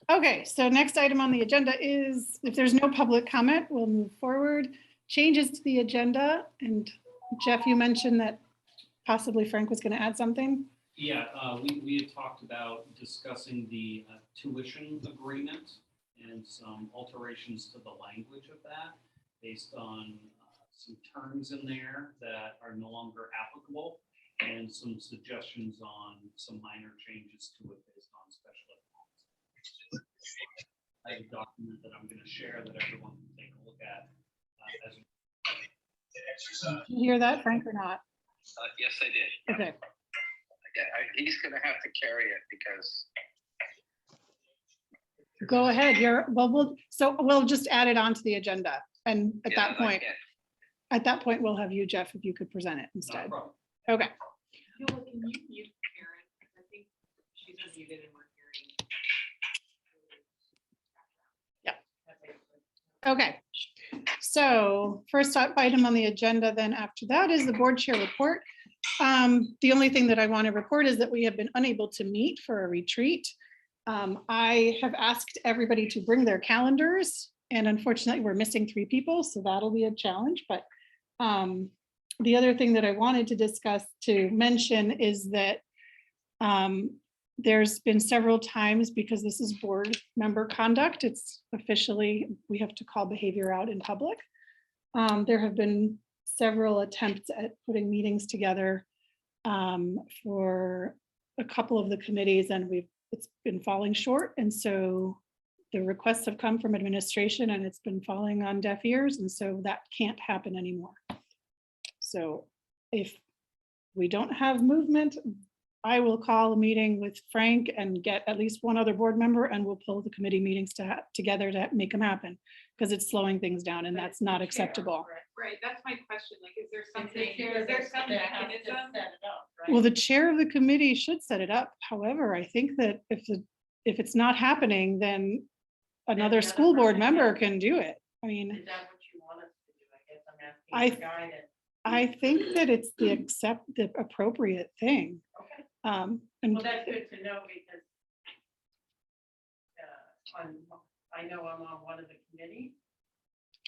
Okay, so next item on the agenda is, if there's no public comment, we'll move forward. Changes to the agenda. And Jeff, you mentioned that possibly Frank was going to add something. Yeah, we had talked about discussing the tuition agreement and some alterations to the language of that based on some terms in there that are no longer applicable and some suggestions on some minor changes to it based on special ed. I have a document that I'm going to share that everyone can take a look at. As Did you hear that, Frank, or not? Yes, I did. Okay. He's going to have to carry it because. Go ahead. We'll just add it onto the agenda. And at that point, we'll have you, Jeff, if you could present it instead. Okay. Can you mute Karen? I think she's unmuted and we're hearing. Yeah. Okay. So first up item on the agenda then after that is the board chair report. The only thing that I want to report is that we have been unable to meet for a retreat. I have asked everybody to bring their calendars, and unfortunately we're missing 3 people, so that'll be a challenge. But the other thing that I wanted to mention is that there's been several times, because this is board member conduct, it's officially, we have to call behavior out in public. There have been several attempts at putting meetings together for a couple of the committees, and it's been falling short. And so the requests have come from administration and it's been falling on deaf ears. And so that can't happen anymore. So if we don't have movement, I will call a meeting with Frank and get at least one other board member, and we'll pull the committee meetings together to make them happen, because it's slowing things down and that's not acceptable. Right, that's my question. Like, is there something, is there some mechanism? Well, the chair of the committee should set it up. However, I think that if it's not happening, then another school board member can do it. I mean, Is that what you want us to do? I guess I'm asking for guidance. I think that it's the appropriate thing. Okay. And Well, that's good to know, because I know I'm on one of the committees.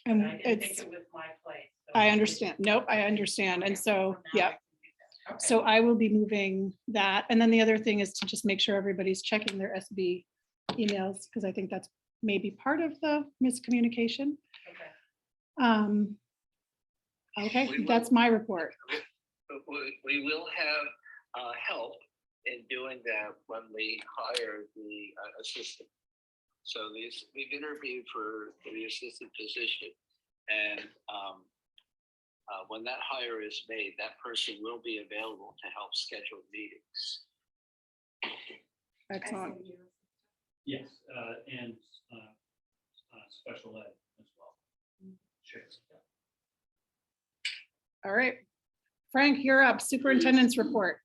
and I didn't think it's, it was my place. So I understand. Nope, I understand. And so, now yeah. I can do that. Okay. So I will be moving that. And then the other thing is to just make sure everybody's checking their SB emails, because I think that's maybe part of the miscommunication. Okay. Okay, that's my report. We will have help in doing that when we hire the assistant. So we've interviewed for the assistant position, and when that hire is made, that person will be available to help schedule meetings. Excellent. Yes, and special ed as well. Sure. Yeah. All right. Frank, you're up. Superintendent's report.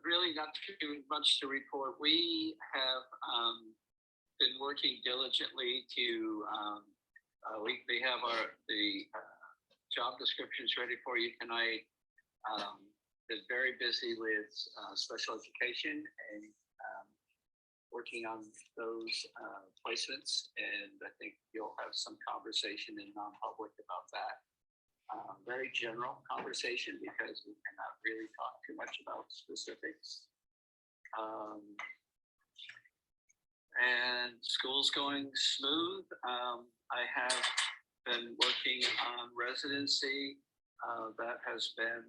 Really not too much to report. We have been working diligently to, we have the job descriptions ready for you tonight. Been very busy with special education and working on those placements. And I think you'll have some conversation in non-public about that. Very general conversation, because we cannot really talk too much about specifics. And school's going smooth. I have been working on residency. That has been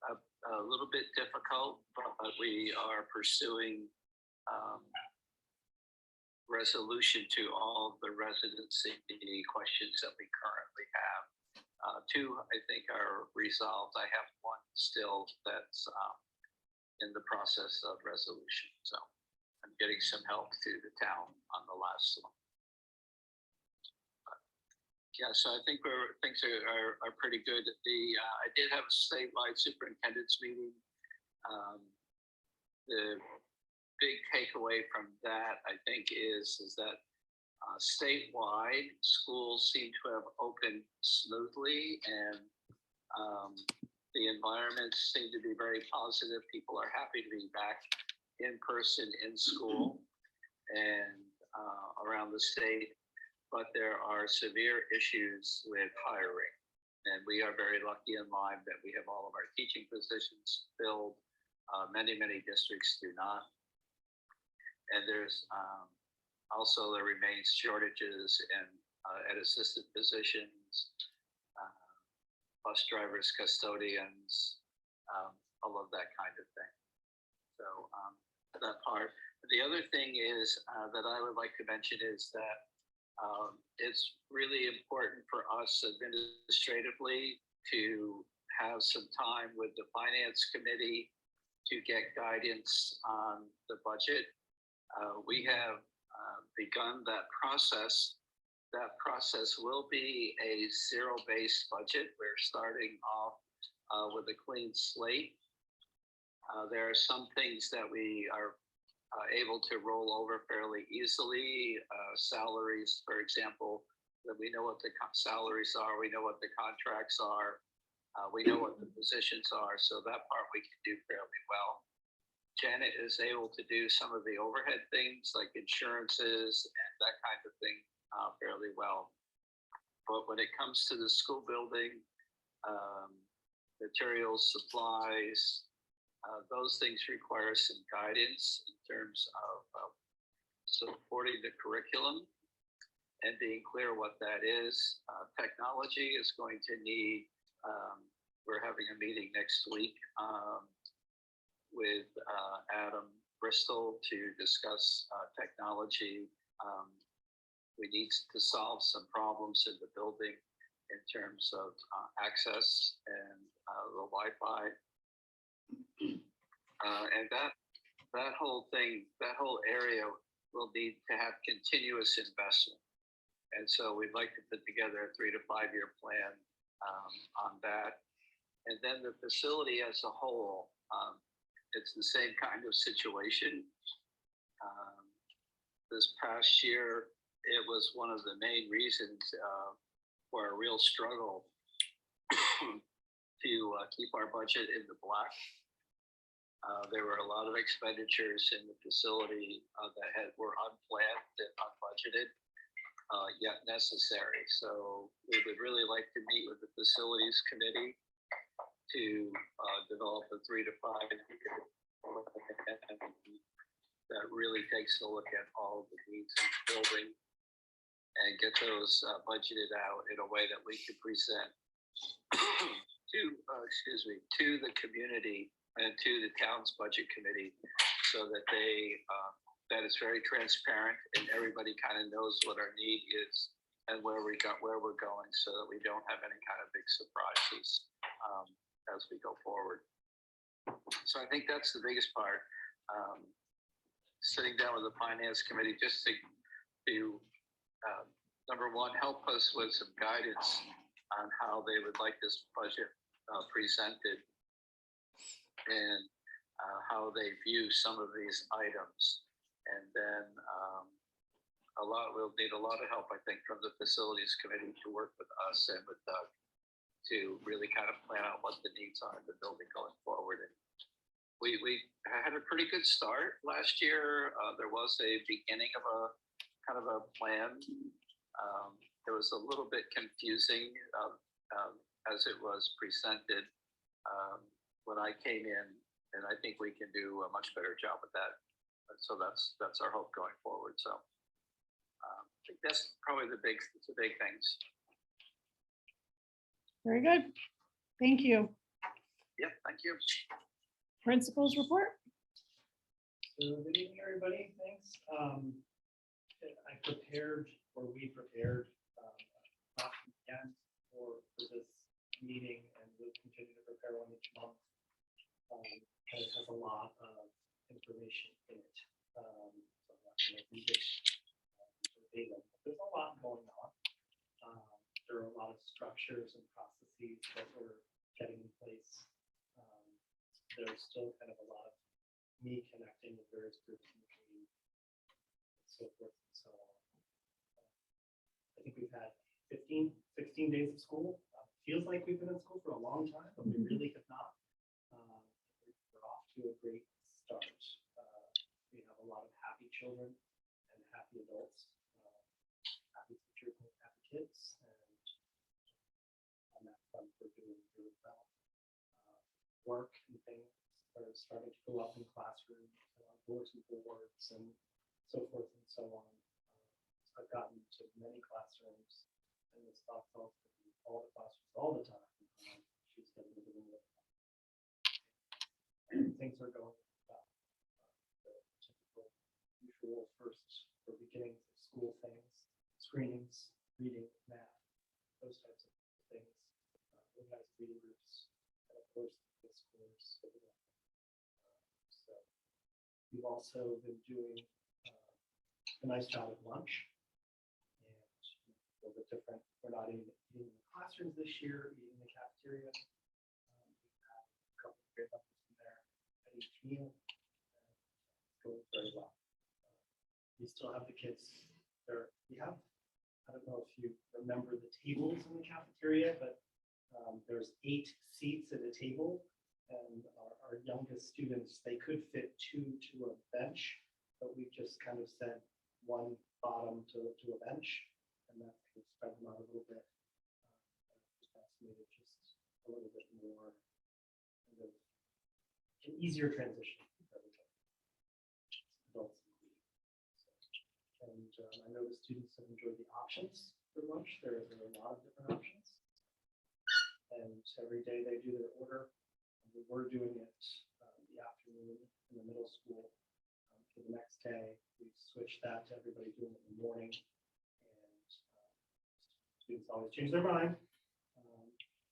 a little bit difficult, but we are pursuing resolution to all of the residency questions that we currently have. 2, I think, are resolved. I have 1 still that's in the process of resolution. So I'm getting some help through the town on the last one. But yeah, so I think things are pretty good. I did have a statewide superintendent's meeting. The big takeaway from that, I think, is that statewide schools seem to have opened smoothly, and the environments seem to be very positive. People are happy to be back in person in school and around the state, but there are severe issues with hiring. And we are very lucky in Lyme that we have all of our teaching positions filled. Many districts do not. And there's also there remains shortages at assistant positions, bus drivers, custodians, all of that kind of thing. So that part. The other thing is that I would like to mention is that it's really important for us administratively to have some time with the finance committee to get guidance on the budget. We have begun that process. That process will be a zero-based budget. We're starting off with a clean slate. There are some things that we are able to roll over fairly easily. Salaries, for example, that we know what the salaries are, we know what the contracts are, we know what the positions are, so that part we can do fairly well. Janet is able to do some of the overhead things like insurances and that kind of thing fairly well. But when it comes to the school building, materials, supplies, those things require some guidance in terms of supporting the curriculum and being clear what that is. Technology is going to need, we're having a meeting next week with Adam Bristol to discuss technology. We need to solve some problems in the building in terms of access and the Wi-Fi. And that whole thing, that whole area will need to have continuous investment. And so we'd like to put together a 3 to 5 year plan on that. And then the facility as a whole, it's the same kind of situation. This past year, it was one of the main reasons for a real struggle to keep our budget in the black. There were a lot of expenditures in the facility that were unplanned and unbudgeted, yet necessary. So we would really like to meet with the facilities committee to develop a 3 to 5 year plan that really takes a look at all of the needs in the building and get those budgeted out in a way that we could present to the community and to the town's budget committee, so that that is very transparent and everybody kind of knows what our need is and where we're going, so that we don't have any kind of big surprises as we go forward. So I think that's the biggest part. Sitting down with the finance committee just to number one, help us with some guidance on how they would like this budget presented and how they view some of these items. And then we'll need a lot of help, I think, from the facilities committee to work with us and with Doug to really kind of plan out what the needs are in the building going forward. And we had a pretty good start last year. There was a beginning of a kind of a plan. It was a little bit confusing as it was presented when I came in, and I think we can do a much better job with that. So that's our hope going forward. So I think that's probably the big things. Very good. Thank you. Yeah, thank you. Principals report. So good evening, everybody. Thanks. We prepared again for this meeting, and we'll continue to prepare one each month. And it has a lot of information in it. So I'm not going to read it verbatim. There's a lot going on. There are a lot of structures and processes that we're getting in place. There's still kind of a lot of me connecting with various groups in the community, and so forth and so on. I think we've had 16 days of school. Feels like we've been in school for a long time, but we really have not. We're off to a great start. happy children and happy adults, happy teachers and happy kids, and on that front, we're doing really well. Work and things are starting to go up in classrooms, on bulletin boards, and so forth and so on. I've gotten to many classrooms, and Ms. Fox tells me all the classrooms all the time. She's getting to the middle. Things are going well. The typical usual first or beginnings of school things, screenings, reading, math, those types of things. Organized reading groups, and of course, the scores. So we've also been doing a nice job at lunch. And a little bit different. We're not even eating in the classrooms this year, eating in the cafeteria. We've had a couple of great levels in there at each meal. It's going very well. We still have the kids there. We have, I don't know if you remember the tables in the cafeteria, but there's 8 seats at a table. And our youngest students, they could fit 2 to a bench, but we just kind of said 1 bottom to a bench, and that could spread them out a little bit. That's made it just a little bit more kind of an easier transition for everybody. Adults included. And I know the students have enjoyed the options for lunch. There are a lot of different options. And every day they do their order. We were doing it the afternoon in the middle school. For the next day, we switched that to everybody doing it in the morning. And students always change their mind.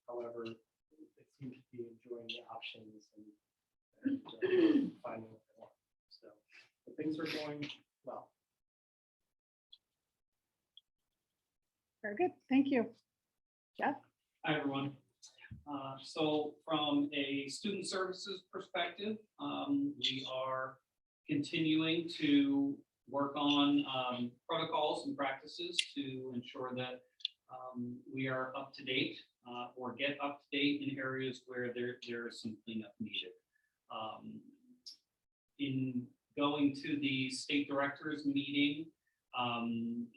However, they seem to be enjoying the options and finding what they want. So the things are going well. Very good. Thank you. Jeff? Hi, everyone. So from a student services perspective, we are continuing to work on protocols and practices to ensure that we are up to date or get up to date in areas where there is some cleanup needed. In going to the state directors meeting,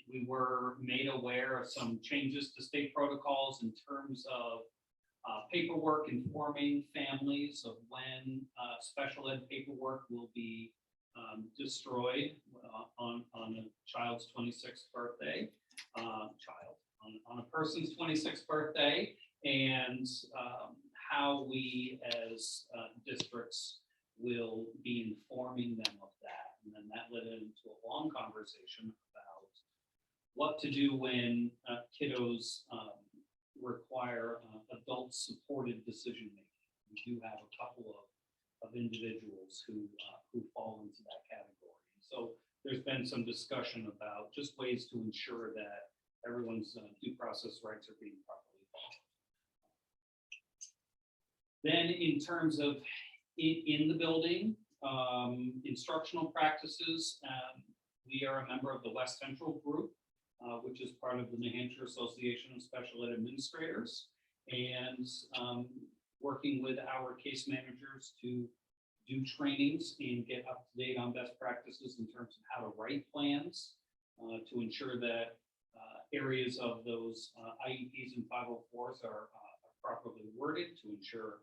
we were made aware of some changes to state protocols in terms of paperwork informing families of when special ed paperwork will be destroyed on a child's 26th birthday, on a person's 26th birthday, and how we as districts will be informing them of that. And then that led into a long conversation about what to do when kiddos require adult-supported decision-making. We do have a couple of individuals who fall into that category. So there's been some discussion about just ways to ensure that everyone's due process rights are being properly followed. Then in terms of in the building, instructional practices, we are a member of the West Central Group, which is part of the New Hampshire Association of Special Ed Administrators, and working with our case managers to do trainings and get up to date on best practices in terms of how to write plans to ensure that areas of those IEPs and 504s are properly worded, to ensure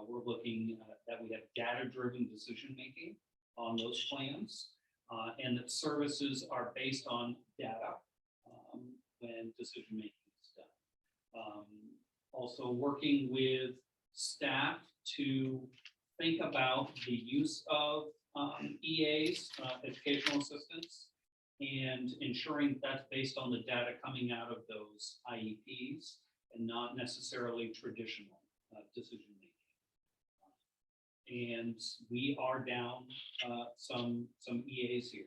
we're looking that we have data-driven decision-making on those plans, and that services are based on data when decision-making is done. Also working with staff to think about the use of EAs, educational assistants, and ensuring that's based on the data coming out of those IEPs and not necessarily traditional decision-making. And we are down some EAs here.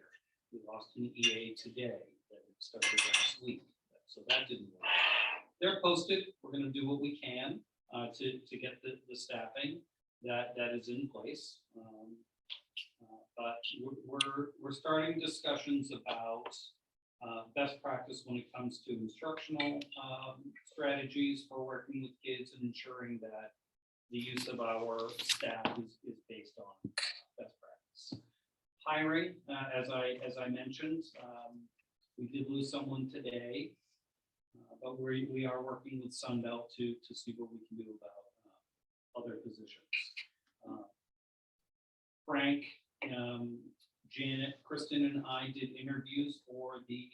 We lost an EA today that started last week, so that didn't work. They're posted. We're going to do what we can to get the staffing that is in place. But we're starting discussions about best practice when it comes to instructional strategies for working with kids and ensuring that the use of our staff is based on best practice. hiring, as I mentioned, we did lose someone today, but we are working with Sunbelt to see what we can do about other positions. Frank, Janet, Kristen, and I did interviews for the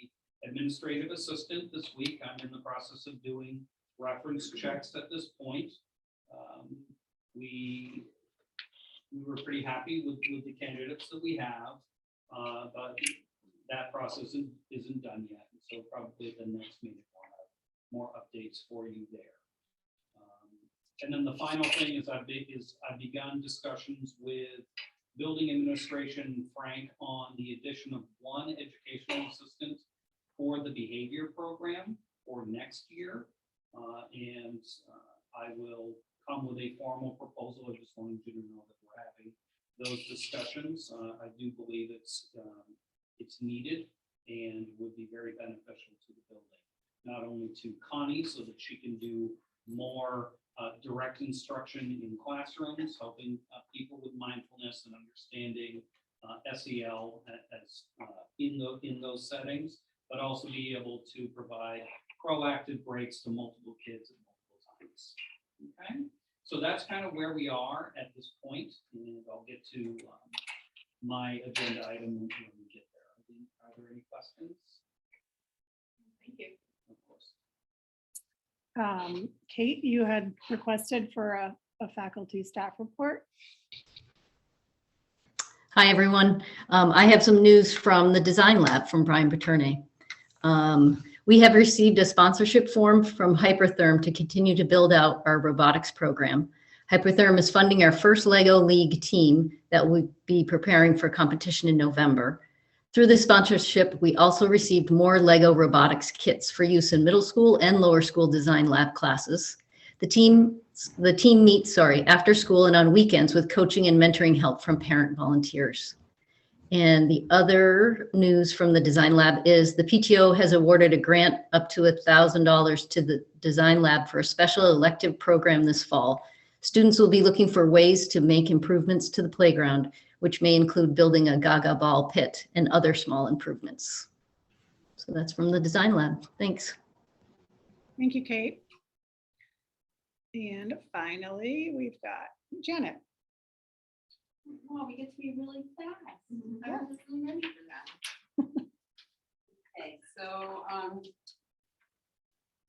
administrative assistant this week. I'm in the process of doing reference checks at this point. We were pretty happy with the candidates that we have, but that process isn't done yet. So probably the next meeting we'll have more updates for you there. And then the final thing is I've begun discussions with building administration, Frank, on the addition of one educational assistant for the behavior program for next year. And I will come with a formal proposal. I just wanted you to know that we're having those discussions. I do believe it's needed and would be very beneficial to the building, not only to Connie so that she can do more direct instruction in classrooms, helping people with mindfulness and understanding SEL as in those settings, but also be able to provide proactive breaks to multiple kids at multiple times. Okay, so that's kind of where we are at this point, and I'll get to my agenda item when we get there. Are there any questions? Thank you. Of course. Kate, you had requested for a faculty staff report. Hi, everyone. I have some news from the Design Lab from Brian Paterne. We have received a sponsorship form from Hypertherm to continue to build out our robotics program. Hypertherm is funding our first LEGO League team that will be preparing for competition in November. Through this sponsorship, we also received more LEGO robotics kits for use in middle school and lower school design lab classes. The team meets after school and on weekends with coaching and mentoring help from parent volunteers. And the other news from the Design Lab is the PTO has awarded a grant up to $1,000 to the Design Lab for a special elective program this fall. Students will be looking for ways to make improvements to the playground, which may include building a Gaga ball pit and other small improvements. So that's from the Design Lab. Thanks. Thank you, Kate. And finally, we've got Janet. Wow, we get to be really fast. I Yeah. wasn't really ready for that. Okay, so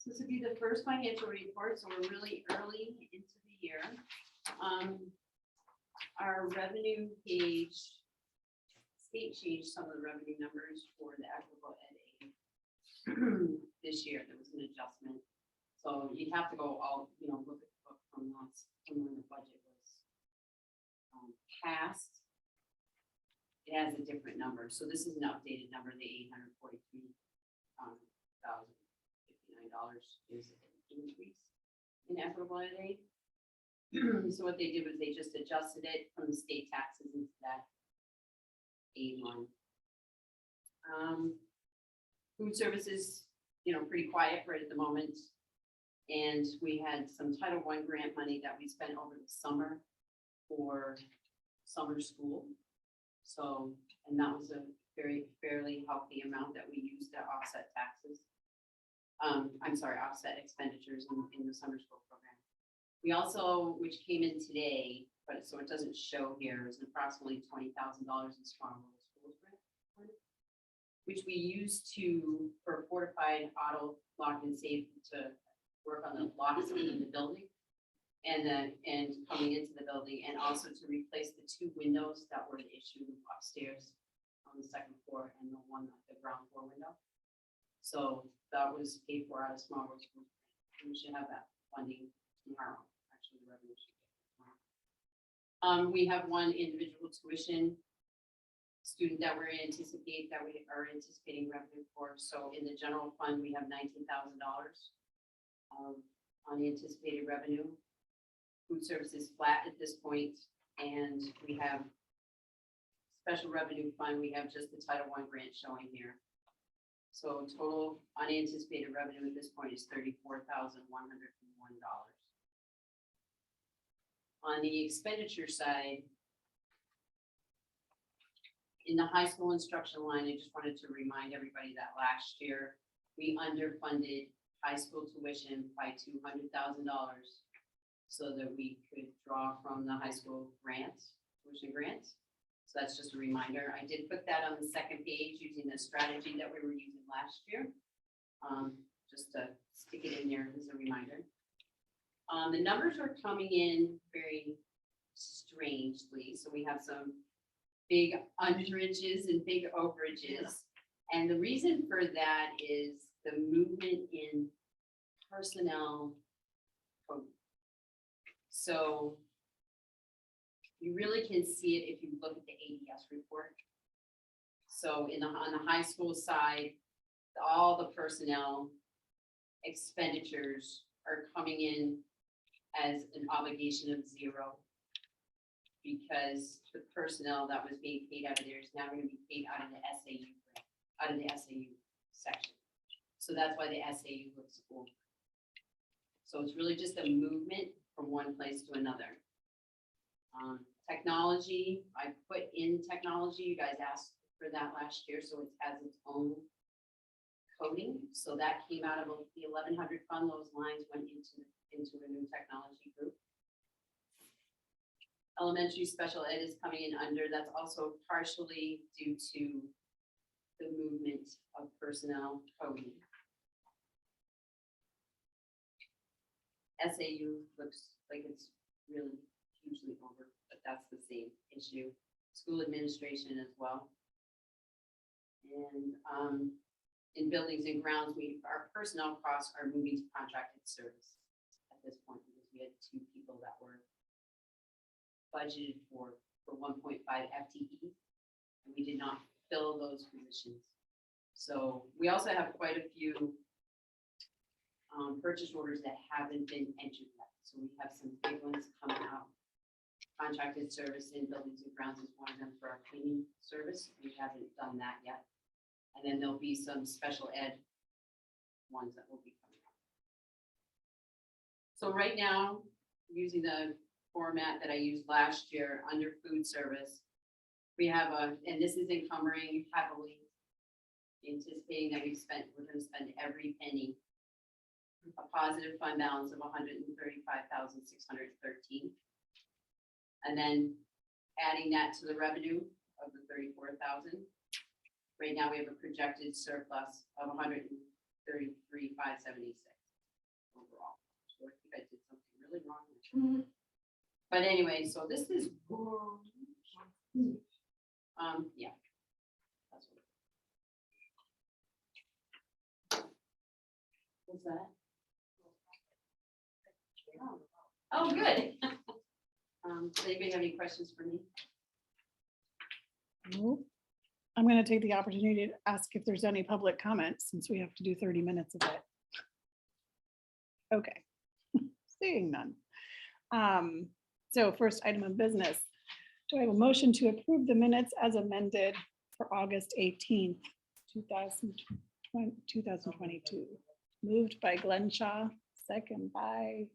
this would be the first financial report, so we're really early into the year. Our revenue page, state changed some of the revenue numbers for the equitable ed aid this year. There was an adjustment. So you'd have to go all, look at the book from when the budget was passed. It has a different number. So this is an updated number. The $843,059 is an increase in equitable ed aid. So what they did was they just adjusted it from the state taxes into that aid line. Food services, pretty quiet right at the moment. And we had some Title I grant money that we spent over the summer for summer school. So, and that was a fairly healthy amount that we used to offset taxes. Offset expenditures in the summer school program. We also, which came in today, but so it doesn't show here, is approximately $20,000 in Strong Schools grant, which we used for fortified auto lock and safe to work on the locks in the building and coming into the building, and also to replace the 2 windows that were the issue upstairs on the 2nd floor and the ground floor window. So that was paid for out of Small World Schools. We should have that funding tomorrow. Actually, the revenue should get tomorrow. We have one individual tuition student that we are anticipating revenue for. So in the general fund, we have $19,000 unanticipated revenue. Food services flat at this point, and we have special revenue fund. We have just the Title I grant showing here. So total unanticipated revenue at this point is $34,101. On the expenditure side, In the high school instruction line, I just wanted to remind everybody that last year, we underfunded high school tuition by $200,000 so that we could draw from the high school grants, tuition grants. So that's just a reminder. I did put that on the second page using the strategy that we were using last year. Just to stick it in there as a reminder. The numbers are coming in very strangely. So we have some big underages and big overages. And the reason for that is the movement in personnel code. So you really can see it if you look at the ADS report. So on the high school side, all the personnel expenditures are coming in as an obligation of 0 because the personnel that was being paid out of there is now going to be paid out of the SAU grant, out of the SAU section. So that's why the SAU looks over. So it's really just a movement from one place to another. Technology, I put in technology. You guys asked for that last year, so it has its own coding. So that came out of the 1100 fund. Those lines went into a new technology group. Elementary special ed is coming in under. That's also partially due to the movement of personnel coding. SAU looks like it's really hugely over, but that's the same issue. School administration as well. And in buildings and grounds, our personnel costs are moving to contracted service at this point because we had 2 people that were budgeted for 1.5 FTE, and we did not fill those positions. So we also have quite a few purchase orders that haven't been entered yet. So we have some big ones coming out. Contracted service in buildings and grounds is one of them for our cleaning service. We haven't done that yet. And then there'll be some special ed ones that will be coming up. So right now, using the format that I used last year under food service, we have and this is encumbering heavily, anticipating that we're going to spend every penny, a positive fund balance of $135,613. And then adding that to the revenue of the $34,000. Right now, we have a projected surplus of $133,576 overall. So I think I did something really wrong. But anyway, so this is yeah. That's what. What's that? Oh, good. Does anybody have any questions for me? Nope. I'm going to take the opportunity to ask if there's any public comments since we have to do 30 minutes of it. Okay, seeing none. So first item of business. Do I have a motion to approve the minutes as amended for August 18th, 2022? Moved by Glenshaw, second by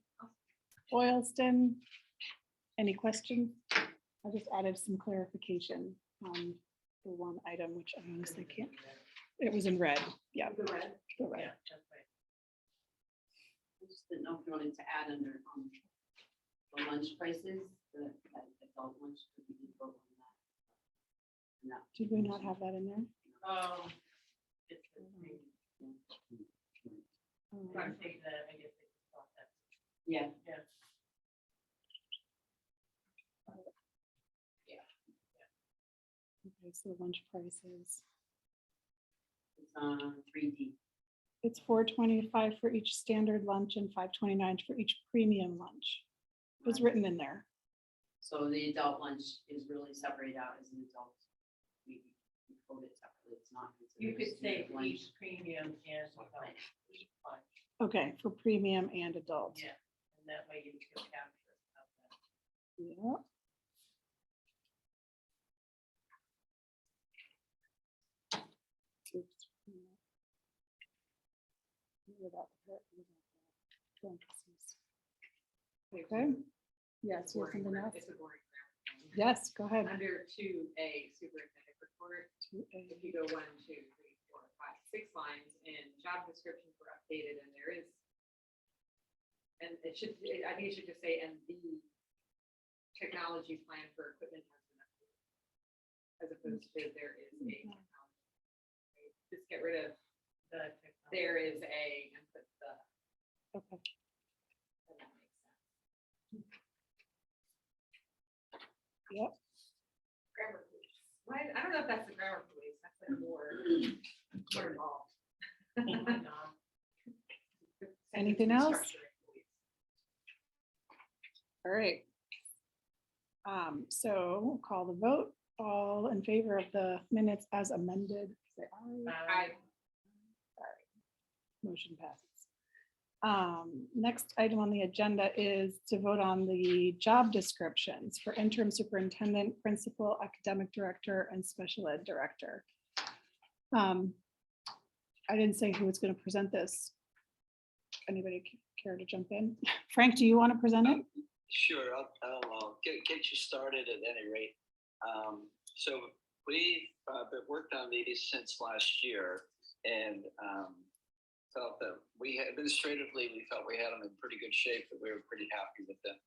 Boylston. Any questions? I just added some clarification on the one item, which I honestly can't. It was in red. Yeah. The red. I just didn't know if you wanted to add under the lunch prices, the adult lunch. We did vote on that. No. Did we not have that in there? Yeah. Okay, so the lunch prices. It's on 3D. It's $4.25 for each standard lunch and $5.29 for each premium lunch. It was written in there. So the adult lunch is really separated out as an adult. We code it separately. It's not. You could say lunch. each premium and adult lunch. Okay, for premium and adult. Yeah, and that way you can capture of that. Yeah. Oops. Without the parentheses. Okay. Yes, you have something else? It's a boring grammar. Yes, go ahead. Under 2A, superintendent report, 2A. if you go 1, 2, 3, 4, 5, 6 lines, and job descriptions were updated, and there is, and it should, I think it should just say, and the technology plan for equipment has been updated, as opposed to there is a technology. Right? Just get rid of The technology. there is a, and put the, Okay. and that makes sense. Yep. Grammar police. Why, I don't know if that's the grammar police, that's like more involved. Anything else? Structuring police. All right. So we'll call the vote. All in favor of the minutes as amended, say aye. I, Motion passes. Next item on the agenda is to vote on the job descriptions for interim superintendent, principal, academic director, and special ed director. I didn't say who was going to present this. Anybody care to jump in? Frank, do you want to present it? Sure, I'll get you started at any rate. So we've been worked on these since last year, and felt that administratively, we felt we had them in pretty good shape, that we were pretty happy with them.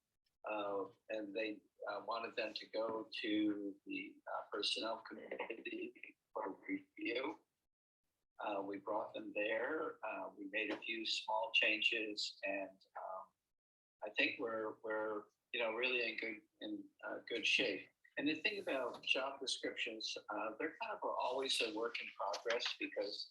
And they wanted them to go to the personnel committee for review. We brought them there. We made a few small changes, and I think we're really in good shape. And the thing about job descriptions, they're kind of always a work in progress, because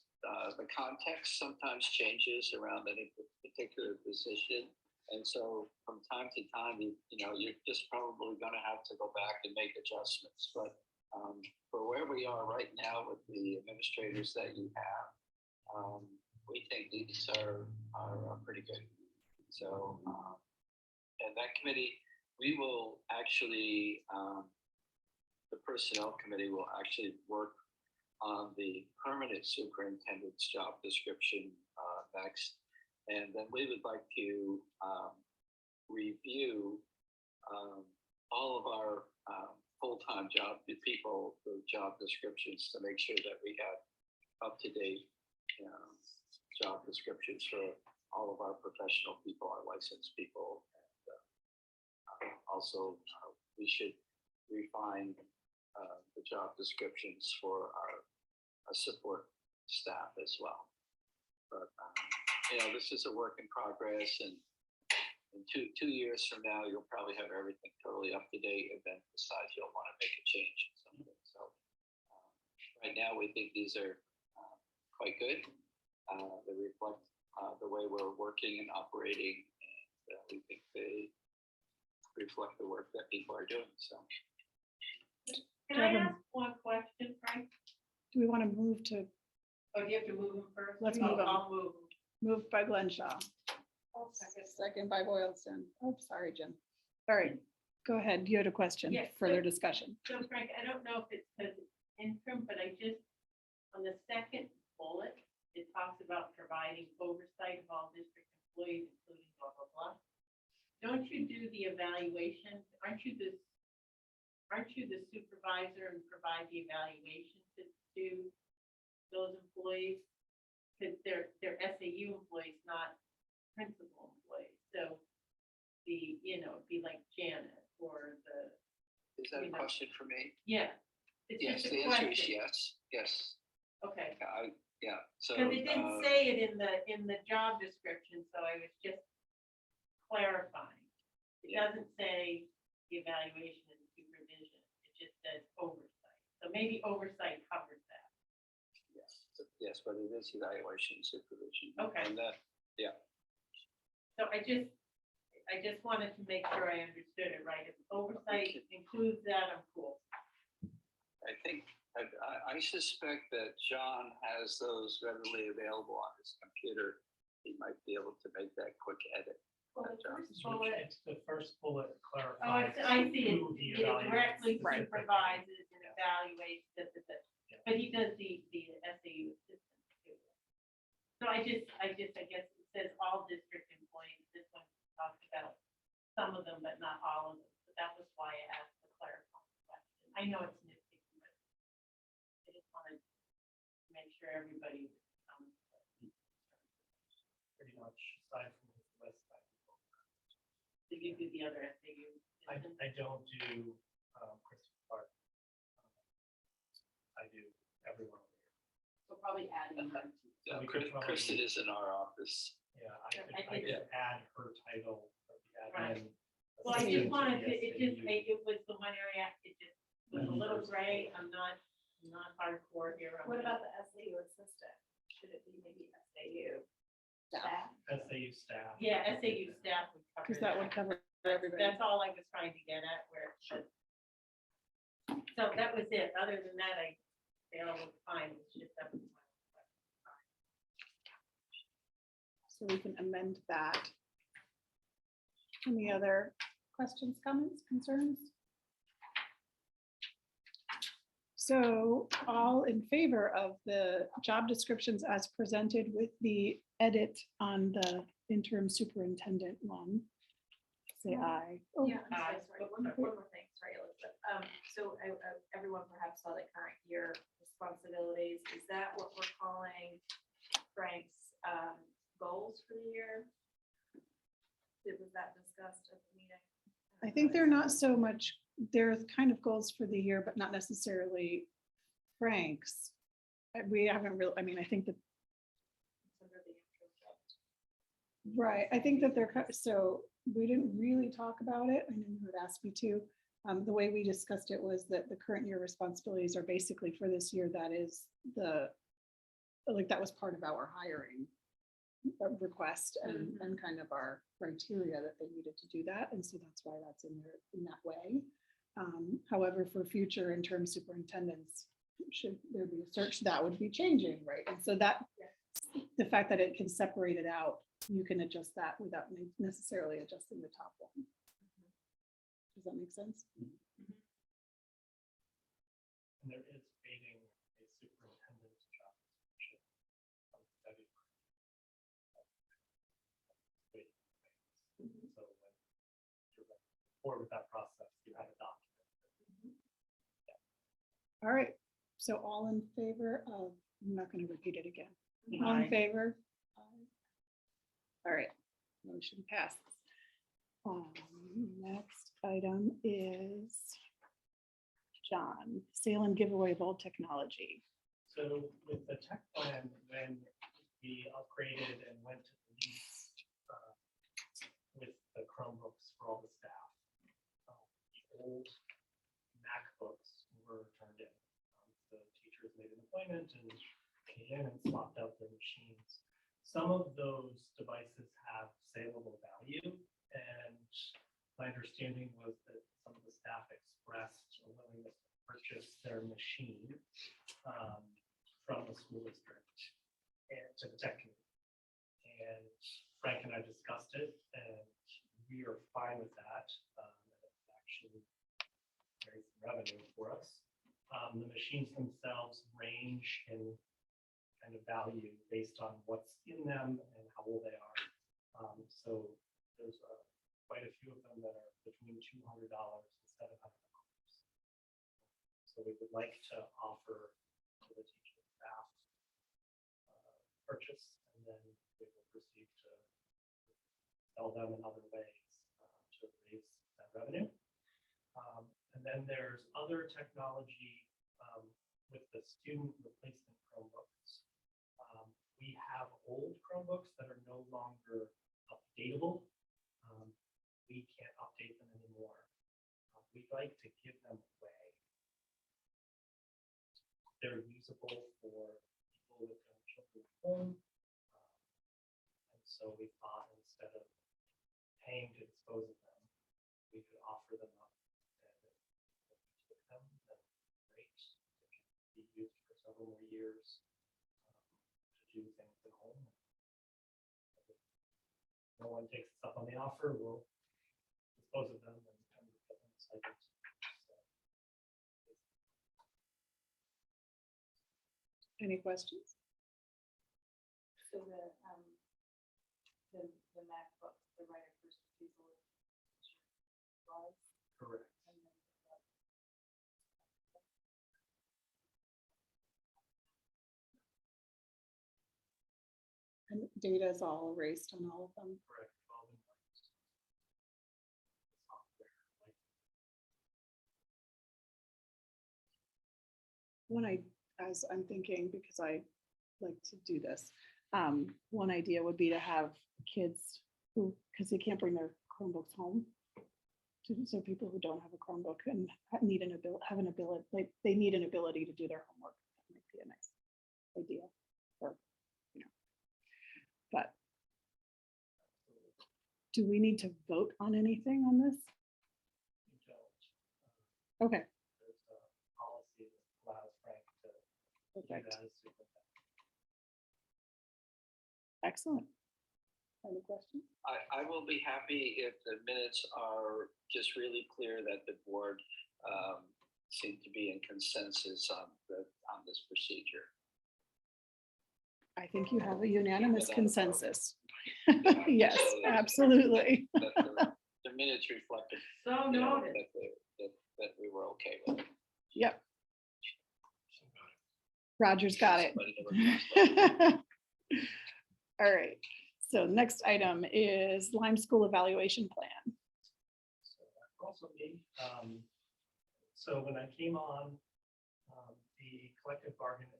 the context sometimes changes around any particular position. And so from time to time, you're just probably going to have to go back and make adjustments. But for where we are right now with the administrators that you have, we think these are pretty good. So, and that committee, we will actually, the personnel committee will actually work on the permanent superintendent's job description next. And then we would like to review all of our full-time job people, the job descriptions, to make sure that we have up-to-date job descriptions for all of our professional people, our licensed people. And also, we should refine the job descriptions for our support staff as well. But this is a work in progress, and in two years from now, you'll probably have everything totally up to date, and then decide you'll want to make a change in something. So right now, we think these are quite good. They reflect the way we're working and operating, and we think they reflect the work that people are doing. So. Can I ask one question, Frank? Do we want to move to, Oh, do you have to move them first? Let's move 'em. I'll move them. moved by Glenshaw, I'll second. second by Boylston. Oh, sorry, Jim. All right, go ahead. You had a question, Yes, further so- discussion. So Frank, I don't know if it's because it's interim, but I just, on the second bullet, it talks about providing oversight of all district employees, including blah, blah, blah. Don't you do the evaluation? Aren't you the supervisor and provide the evaluation to those employees? Because they're SAU employees, not principal employees. So it'd be like Janet or Is that a question for me? yeah. It's Yes, just a the answer is question. yes. Yes. Okay. So. Because it didn't say it in the job description, so I was just clarifying. It Yeah. doesn't say the evaluation and supervision, it just says oversight. So maybe oversight covers that. Yes, but it is evaluation supervision. Okay. And that, So I just wanted to make sure I understood it right. If oversight includes that, I'm cool. I think, I suspect that John has those readily available on his computer. He might be able to make that quick edit. Well, the John. first bullet, It's the first bullet oh, clarifies. I see it. who he It evaluates directly specifically. supervises and evaluates, Yeah. but he does the SAU assistant too. So I guess it says all district employees, this one talks about some of them, but not all of them. So that was why I asked the clarifying question. I know it's nitpicky, but make sure everybody. Pretty much, aside from his list, Did you do the other SAU? I don't do Christopher Clark. I do everyone over here. So probably adding her. So we could probably- Kristen is in our office. Yeah, I I think- could add her title. Or the Right. admin Well, I assistant just wanted to, the it just, SAU. it was the one area, it just was a little gray, I'm not hardcore here. What about the SAU assistant? Should it be maybe SAU staff? SAU staff. Yeah, SAU staff would cover Because that would cover everybody. That's all I was trying to get at, where. So that was it, other than that, they all look fine, it's just that was my. So we can amend that. Any other questions, comments, concerns? So all in favor of the job descriptions as presented with the edit on the interim superintendent one? Say aye. Oh, Yeah, I'm so sorry, one more thing, sorry, Elizabeth. So everyone perhaps saw the current year responsibilities. Is that what we're calling Frank's goals for the year? Was that discussed at the meeting? I think they're not so much, they're kind of goals for the year, but not necessarily Frank's. We haven't really, I mean, I think that, It's under the intro job. right, I think that so we didn't really talk about it. I know you had asked me to. The way we discussed it was that the current year responsibilities are basically for this year. That is that was part of our hiring request and kind of our criteria that they needed to do that. And so that's why that's in there in that way. However, for future interim superintendents, should there be a search, that would be changing, right? And so that the fact that it can separate it out, you can adjust that without necessarily adjusting the top one. Does that make sense? And there is creating a superintendent's job description. So when you're forward with that process, you have a document. All right, so all in favor of, I'm not going to repeat it again. All in favor? Aye. All right, motion passes. Next item is John, sale and giveaway of old technology. So with the tech plan, when we upgraded and went to the lease with the Chromebooks for all the staff, the old MacBooks were turned in. The teachers made an appointment and came in and swapped out their machines. Some of those devices have saleable value, and my understanding was that some of the staff expressed a willingness to purchase their machine from the school district and to the tech committee. And Frank and I discussed it, and we are fine with that. It's actually very revenue for us. The machines themselves range in kind of value based on what's in them and how old they are. So there's quite a few of them that are between $200 and $700. So we would like to offer to the teaching staff purchase, and then we will proceed to sell them in other ways to raise that revenue. And then there's other technology with the student replacement Chromebooks. We have old Chromebooks that are no longer updatable. We can't update them anymore. We'd like to give them away. They're usable for people with young children at home. And so we thought instead of paying to dispose of them, we could offer them up. And if we took them, then great. They can be used for several more years to do things at home. If no one takes us up on the offer, we'll dispose of them and get them recycled. Any questions? So the MacBook, the right of first refusal was. Correct. And then data is all erased on all of them. Correct. Well, then, software, like, When as I'm thinking, because I like to do this, one idea would be to have kids who, because they can't bring their Chromebooks home. So people who don't have a Chromebook and need an ability, like they need an ability to do their homework. That might be a nice idea, or, but do we need to vote on anything on this? you don't, Okay, there's a policy that allows Frank to do perfect, that as superintendent. excellent. Any questions? I will be happy if the minutes are just really clear that the board seem to be in consensus on this procedure. I think you have a unanimous Without a vote. consensus. Yeah, Yes, so that- absolutely. that the minutes reflected, So you know, noted. that we were okay with it. Yep. Roger's got it. Somebody never comes back. All right, so next item is Lyme School Evaluation Plan. So that's also me. So when I came on, the collective bargaining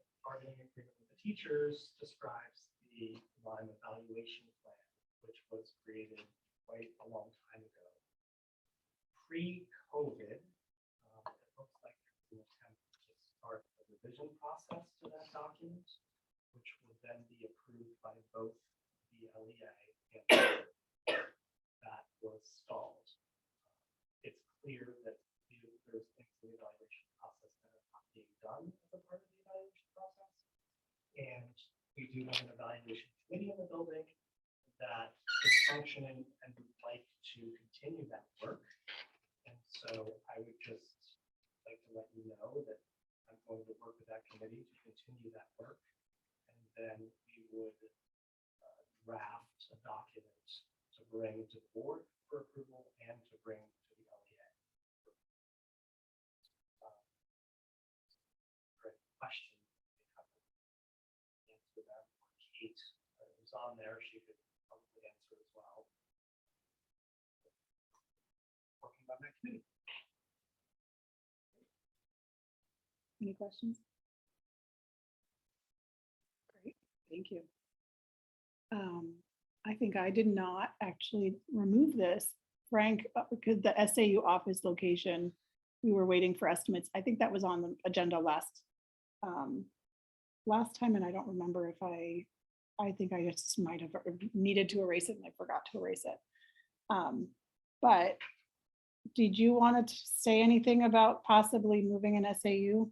agreement with the teachers describes the Lyme evaluation plan, which was created quite a long time ago. Pre-COVID, it looks like there's an attempt to start a revision process to that document, which would then be approved by both the LEA and the board. That was stalled. It's clear that there's things in the evaluation process that are not being done as a part of the evaluation process. And we do have an evaluation committee in the building that is functioning and would like to continue that work. And so I would just like to let you know that I'm going to work with that committee to continue that work. And then we would draft a document to bring to the board for approval and to bring to the LEA. Great question. Answer that. Kate was on there. She could probably answer as well. Working on that committee. Any questions? Great, thank you. I think I did not actually remove this. Frank, because the SAU office location, we were waiting for estimates. I think that was on the agenda last time, and I don't remember if I think I just might have needed to erase it and I forgot to erase it. But did you want to say anything about possibly moving an SAU?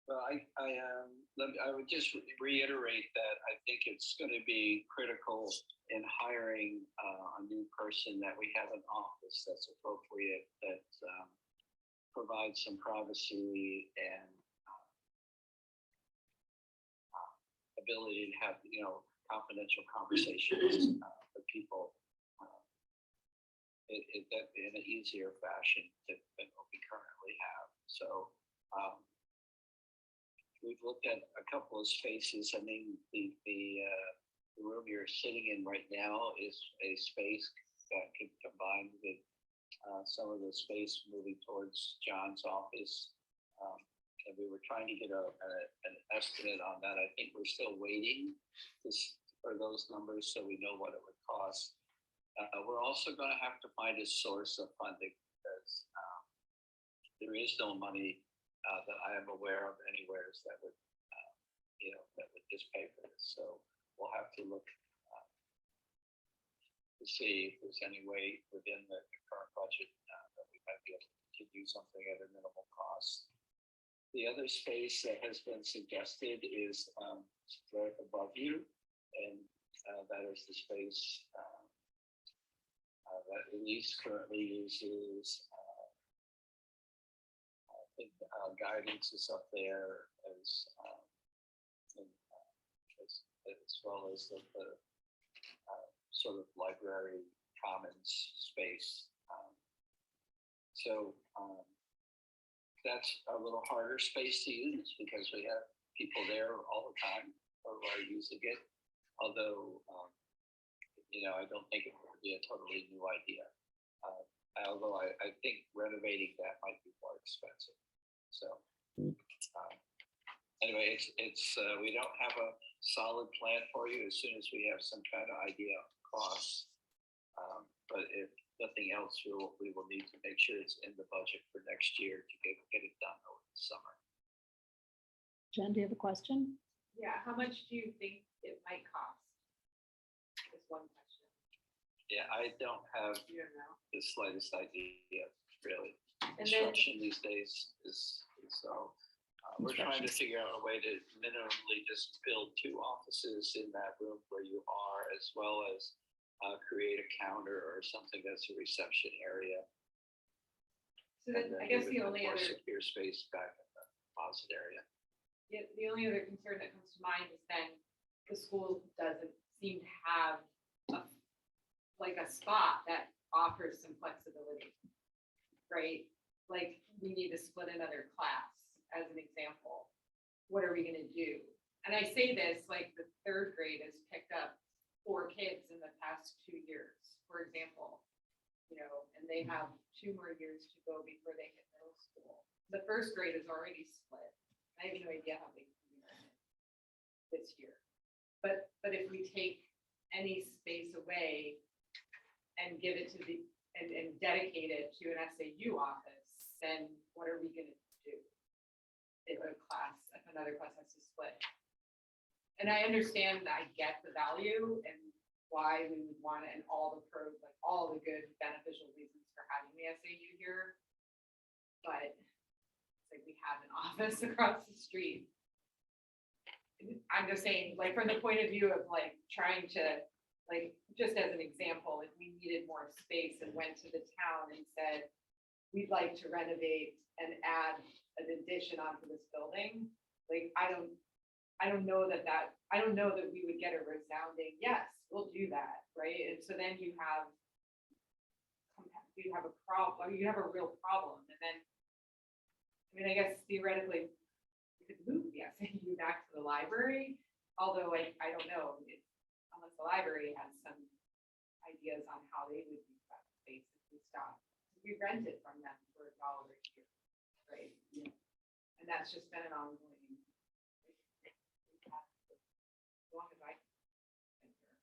Well, I would just reiterate that I think it's going to be critical in hiring a new person that we have an office that's appropriate, that provides some privacy and ability to have, confidential conversations with people in an easier fashion than what we currently have. So we've looked at a couple of spaces. I mean, the room you're sitting in right now is a space that could combine with some of the space moving towards John's office. And we were trying to get an estimate on that. I think we're still waiting for those numbers so we know what it would cost. We're also going to have to find a source of funding because there is no money that I am aware of anywhere that would, that would just pay for this. So we'll have to look to see if there's any way within the current budget that we might be able to do something at a minimal cost. The other space that has been suggested is right above you, and that is the space that Elise currently uses. I think guidance is up there as well as the sort of library commons space. So that's a little harder space to use because we have people there all the time who are using it. although, I don't think it would be a totally new idea. Although I think renovating that might be more expensive. So anyway, we don't have a solid plan for you. As soon as we have some kind of idea of costs, but if nothing else, we will need to make sure it's in the budget for next year to get it done over the summer. Jen, do you have a question? Yeah, how much do you think it might cost? Is one question. Yeah, I don't have You don't know. the slightest idea, really. And then, Construction these days is so. We're trying to figure out a way to minimally just build 2 offices in that room where you are, as well as create a counter or something that's a reception area. so And then then I guess we the would have only more other, secure space back in the closet area. yeah, the only other concern that comes to mind is then the school doesn't seem to have a spot that offers some flexibility, right? Like, we need to split another class, as an example. What are we gonna do? And I say this, like, the 3rd grade has picked up 4 kids in the past 2 years, for example. And they have 2 more years to go before they hit middle school. The 1st grade is already split. I have no idea how big this year. But if we take any space away and give it to and dedicate it to an SAU office, then what are we gonna do? If another class has to split. And I understand, I get the value and why we would want it, and all the pros, like all the good beneficial reasons for having the SAU here. But it's like we have an office across the street. I'm just saying, like, from the point of view of like trying to, like, just as an example, if we needed more space and went to the town and said, we'd like to renovate and add an addition onto this building, like, I don't know that we would get a resounding, yes, we'll do that, right? And so then you have a problem, you have a real problem. And then, I mean, I guess theoretically, we could move the SAU back to the library, although I don't know, unless the library has some ideas on how they would use that space if we stop. We rent it from them for $1 a year, right? Yeah. And that's just been an ongoing. As long as I can remember.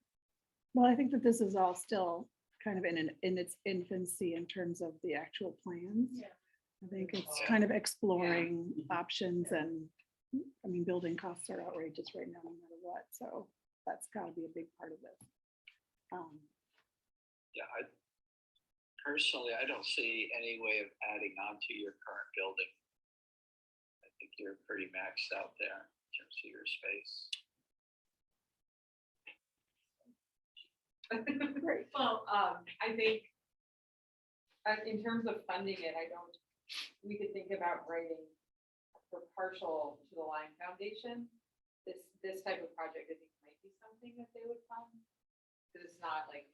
Well, I think that this is all still kind of in its infancy in terms of the actual plans. Yeah. I think it's Yeah. kind of exploring options, and I mean, building costs are outrageous right now, no matter what. So that's got to be a big part of this. Yeah, personally, I don't see any way of adding on to your current building. I think you're pretty maxed out there in terms of your space. Great. Well, I think in terms of funding it, we could think about writing for partial to the Lyme Foundation. This type of project, I think, might be something that they would fund. Because it's not like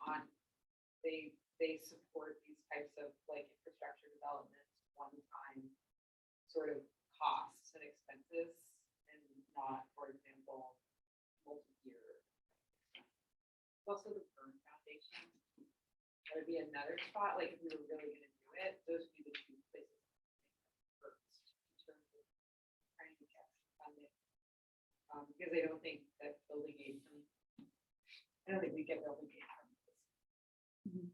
they support these types of like infrastructure development, one-time sort of costs and expenses, and not, for example, multi-year. Also the Burn Foundation, that would be another spot, like if we were really gonna do it, those would be the 2 places first in terms of trying to get funding. Because I don't think that building aid I don't think we get building aid from this. Mhm.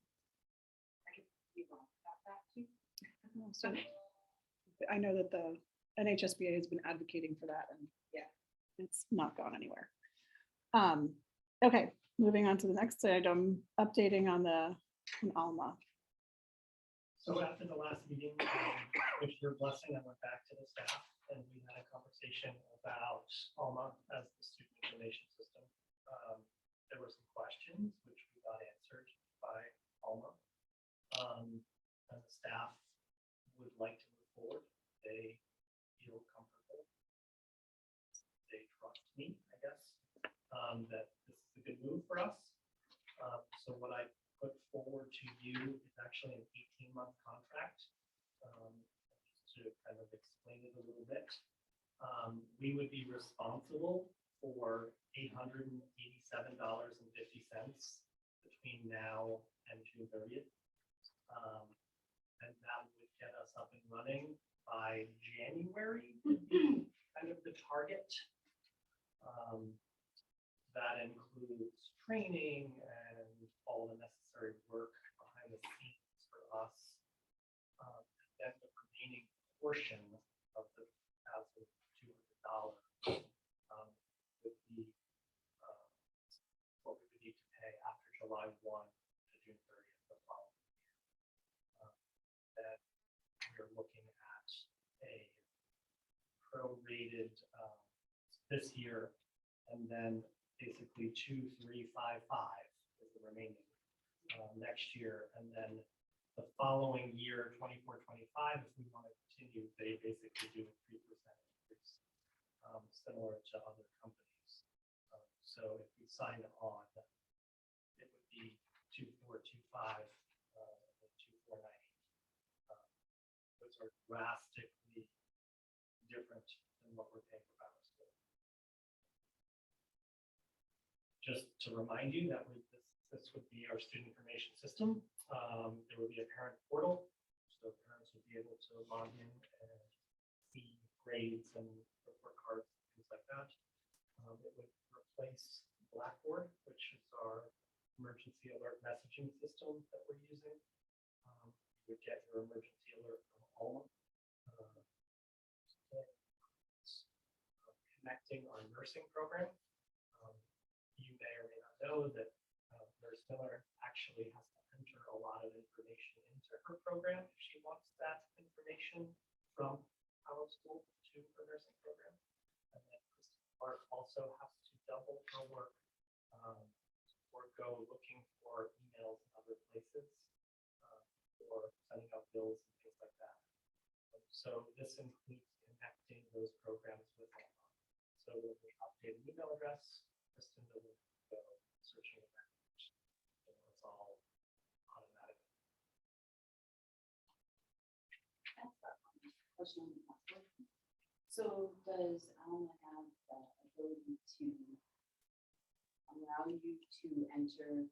I could be wrong about that too. So I know that the NHSBA has been advocating for that, and Yeah. it's not gone anywhere. Okay, moving on to the next item, updating on Alma. So after the last meeting, with your blessing, I went back to the staff and we had a conversation about Alma as the student information system. There were some questions which we got answered by Alma. And the staff would like to move forward. They feel comfortable. They trust me, I guess, that this is a good move for us. So what I put forward to you is actually an 18-month contract. Just to kind of explain it a little bit. We would be responsible for $887.50 between now and June 30th. And that would get us up and running by January, would be kind of the target. That includes training and all the necessary work behind the scenes for us. And then the remaining portion of the $1,200 would be what we would need to pay after July 1 to June 30th the following year. Then we're looking at a prorated this year, and then basically 2, 3, 5, 5 is the remaining next year, and then the following year, 24, 25, if we want to continue, they basically do a 3% increase, similar to other companies. So if we signed on, it would be 2425 and 2498. Those are drastically different than what we're paying for Power School. Just to remind you that this would be our student information system. There would be a parent portal, so parents would be able to log in and see grades and report cards, things like that. It would replace Blackboard, which is our emergency alert messaging system that we're using. You would get your emergency alert from Alma. Connecting our nursing program. You may or may not know that Nurse Miller actually has to enter a lot of information into her program if she wants that information from our school to her nursing program. And then Kristen Clark also has to double her work or go looking for emails in other places or sending out bills and things like that. So this includes connecting those programs with Alma. So when we update an email address, Kristen doesn't go searching around. It's all automatic. Question on the password. So does Alma have the ability to allow you to enter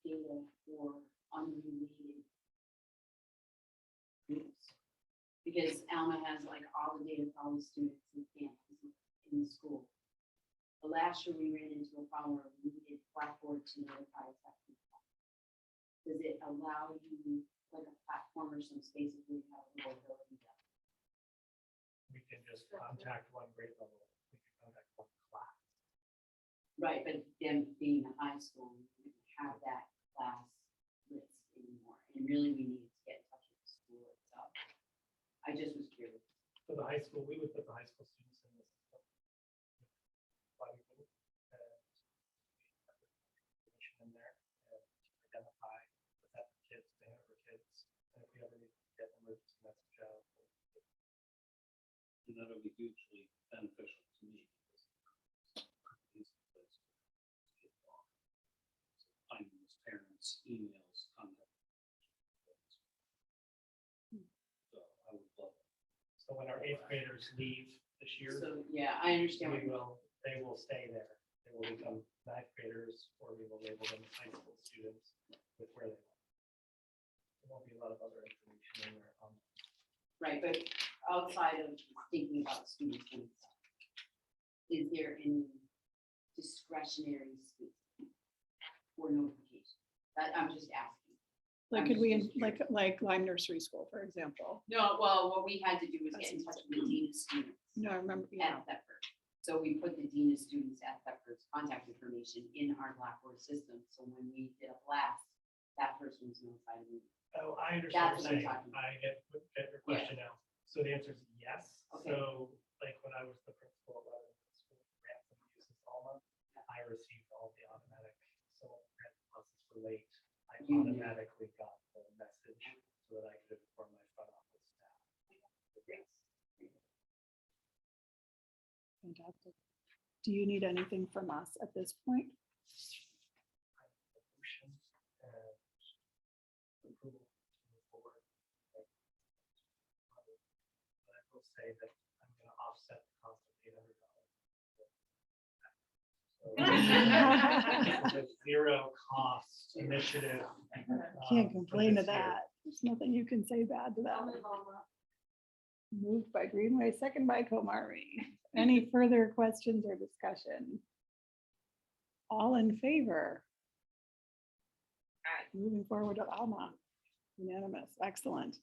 data for unrelated groups? Because Alma has like all the data for all the students in campus in the school. But last year we ran into a problem where we needed Blackboard to notify us that. Does it allow you like a platform or some spaces where you have a little ability to? We can just contact one grade level. We can contact one class. Right, but them being a high school, we didn't have that class list anymore. And really we need to get in touch with the school itself. I just was curious. For the high school, we would put the high school students in the system. Why we wouldn't, we have the information in there and identify what's at the kids, to have for kids, and if we ever need to get an emergency message out. And that would be hugely beneficial to me. Finding those parents' emails, contact. So I would love it. So when our 8th graders leave this year, So, yeah, I understand. they will stay there. They will become 9th graders, or we will label them as high school students with where they want. There won't be a lot of other information in there. Right, but outside of thinking about students and stuff, is there any discretionary space for notification? That, I'm just asking. Like, could we, like Lyme Nursery School, for example? No, well, what we had to do was get in touch with the dean of students No, I remember, yeah, at Thetford. So we put the dean of students at Thetford's contact information in our Blackboard system. So when we did a blast, that person was notified. Oh, I understand That's what you're what I'm saying. talking about. I get your question now. So the answer is yes. Okay. So like when I was the principal of a school grant that uses Alma, I received all the automatic, so grant process were late. I You knew. automatically got the message so that I could inform my front office staff. Yes. fantastic. Do you need anything from us at this point? I have a motion and approval to move forward. But I will say that I'm going to offset the cost of $800 So It's a zero cost initiative. Can't for complain to this year. that. There's nothing you can say bad to that. Moved by Greenway, second by Komari. Any further questions or discussion? All in favor? Moving forward to Alma. Unanimous, excellent.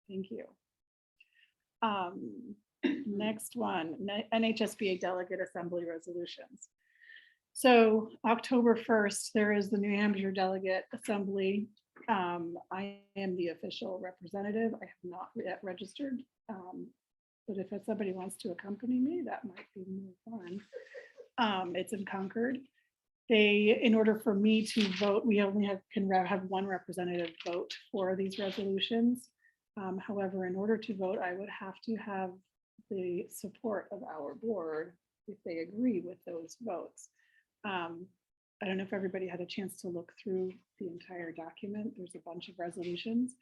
Thank you. Next one, NHSBA Delegate Assembly Resolutions. So October 1st, there is the New Hampshire Delegate Assembly. I am the official representative. I have not yet registered. But if somebody wants to accompany me, that might be more fun. It's in Concord. In order for me to vote, we only can have one representative vote for these resolutions. However, in order to vote, I would have to have the support of our board if they agree with those votes. I don't know if everybody had a chance to look through the entire document. There's a bunch of resolutions.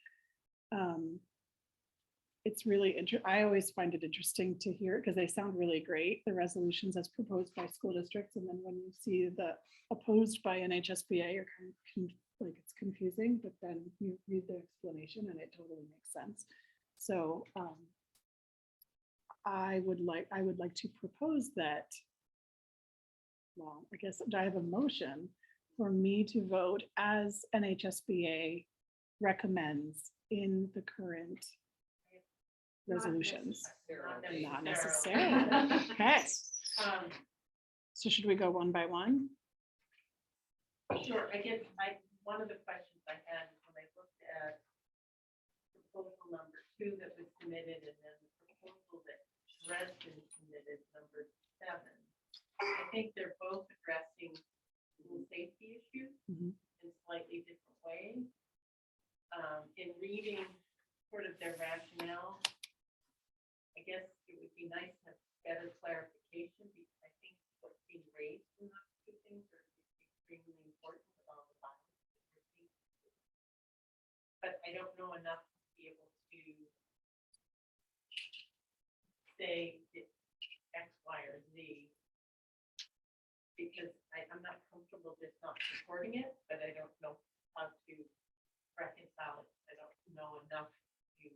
It's really interesting. I always find it interesting to hear because they sound really great, the resolutions as proposed by school districts. And then when you see the opposed by NHSBA, you're kind of like it's confusing, but then you read the explanation and it totally makes sense. So I would like to propose that. Well, I guess I have a motion for me to vote as NHSBA recommends in the current resolutions. Not necessarily. Okay. So should we go one by one? Sure, I guess one of the questions I had when I looked at proposal number 2 that was submitted and then the proposal that Dresden submitted, number 7. I think they're both addressing school safety issues Mhm. in slightly different ways. In reading sort of their rationale, I guess it would be nice to have better clarification because I think what's being raised in those two things are extremely important with all the violence that we're seeing. But I don't know enough to be able to say it's X, Y, or Z because I'm not comfortable just not supporting it, but I don't know how to reconcile it. I don't know enough to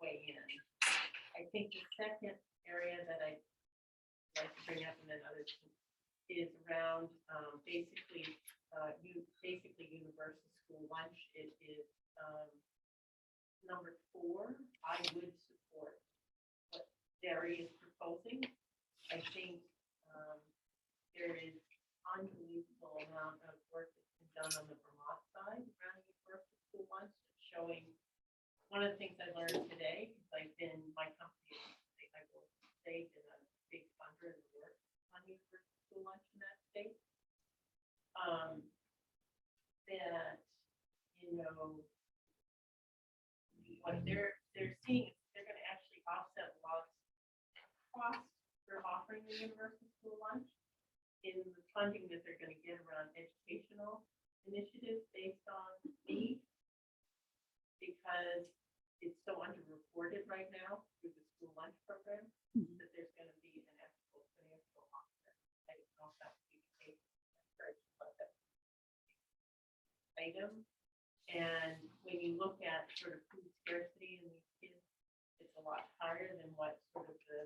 weigh in. I think the second area that I'd like to bring up and then others is around basically universal school lunch. It is number 4. I would support what Derry is proposing. I think there is unbelievable amount of work that's been done on the Vermont side around universal school lunch, showing one of the things I learned today, because I've been, my company, I will say, been a big funder in the work on universal school lunch in that state. That, you know, what they're seeing, they're going to actually offset a lot of costs for offering the universal school lunch in the funding that they're going to get around educational initiatives based on need, because it's so underreported right now through the school lunch program that there's going to be an actual financial offset. I don't know if that would be the case, but that item. And when you look at sort of food scarcity in these kids, it's a lot higher than what sort of the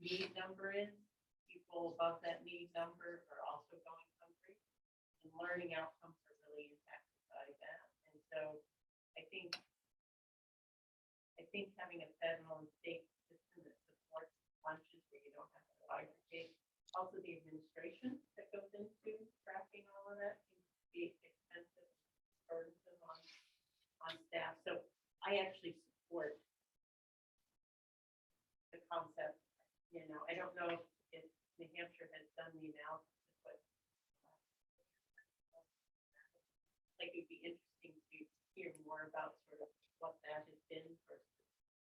need number is. People above that need number are also going hungry, and learning outcomes are really impacted by that. And so I think having a federal and state system that supports lunches where you don't have to bifurcate, also the administration that goes into tracking all of that seems to be expensive, burdensome on staff. So I actually support the concept. You know, I don't know if New Hampshire has done the analysis, but like it'd be interesting to hear more about sort of what that has been versus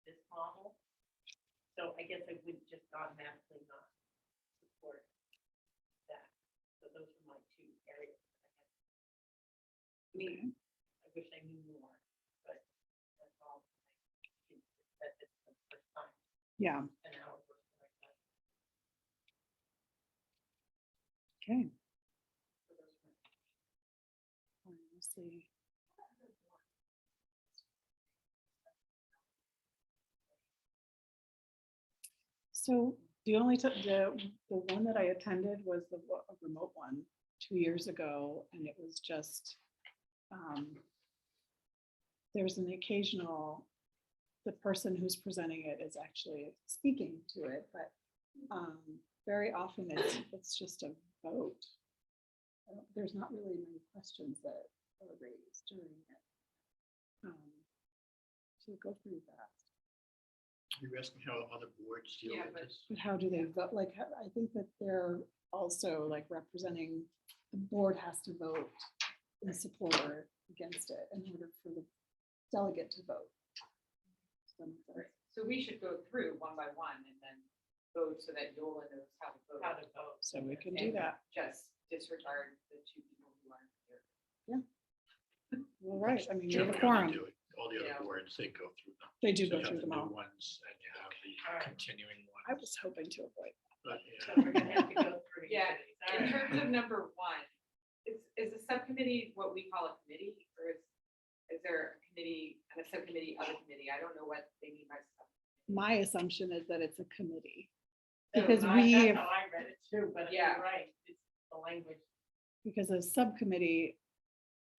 this model. So I guess I wouldn't just automatically not support that. So those are my 2 areas. I mean, I wish I knew more, but that's all. That is the first time Yeah. an hour worth like that. Okay. Let's see. So the only, the one that I attended was a remote one 2 years ago, and it was just, there's an occasional, the person who's presenting it is actually speaking to it, but very often it's just a vote. There's not really many questions that are raised during it. So go through that. You're asking how other boards deal Yeah, with this? But how do they vote? Like, I think that they're also like representing, the board has to vote in support or against it in order for the delegate to vote. So we should go through one by one and then vote so that Yola knows how to vote. How to vote. So we can do And that. Just disregard the two people who aren't here. Well, right, I mean, you have a Generally, quorum. they do it. All the Yeah. other boards, they go through them. They do So go you have through the them new all. ones and you have the All right. continuing ones. I was hoping to avoid. But, So yeah. we're gonna have to go through. Yeah, each of these. All in right. terms of number one, is a subcommittee what we call a committee, or is there a committee and a subcommittee of a committee? I don't know what they mean by sub. My assumption is that it's a committee. So Because that's we, how I read it too, but Yeah. you're right, it's the language. because a subcommittee,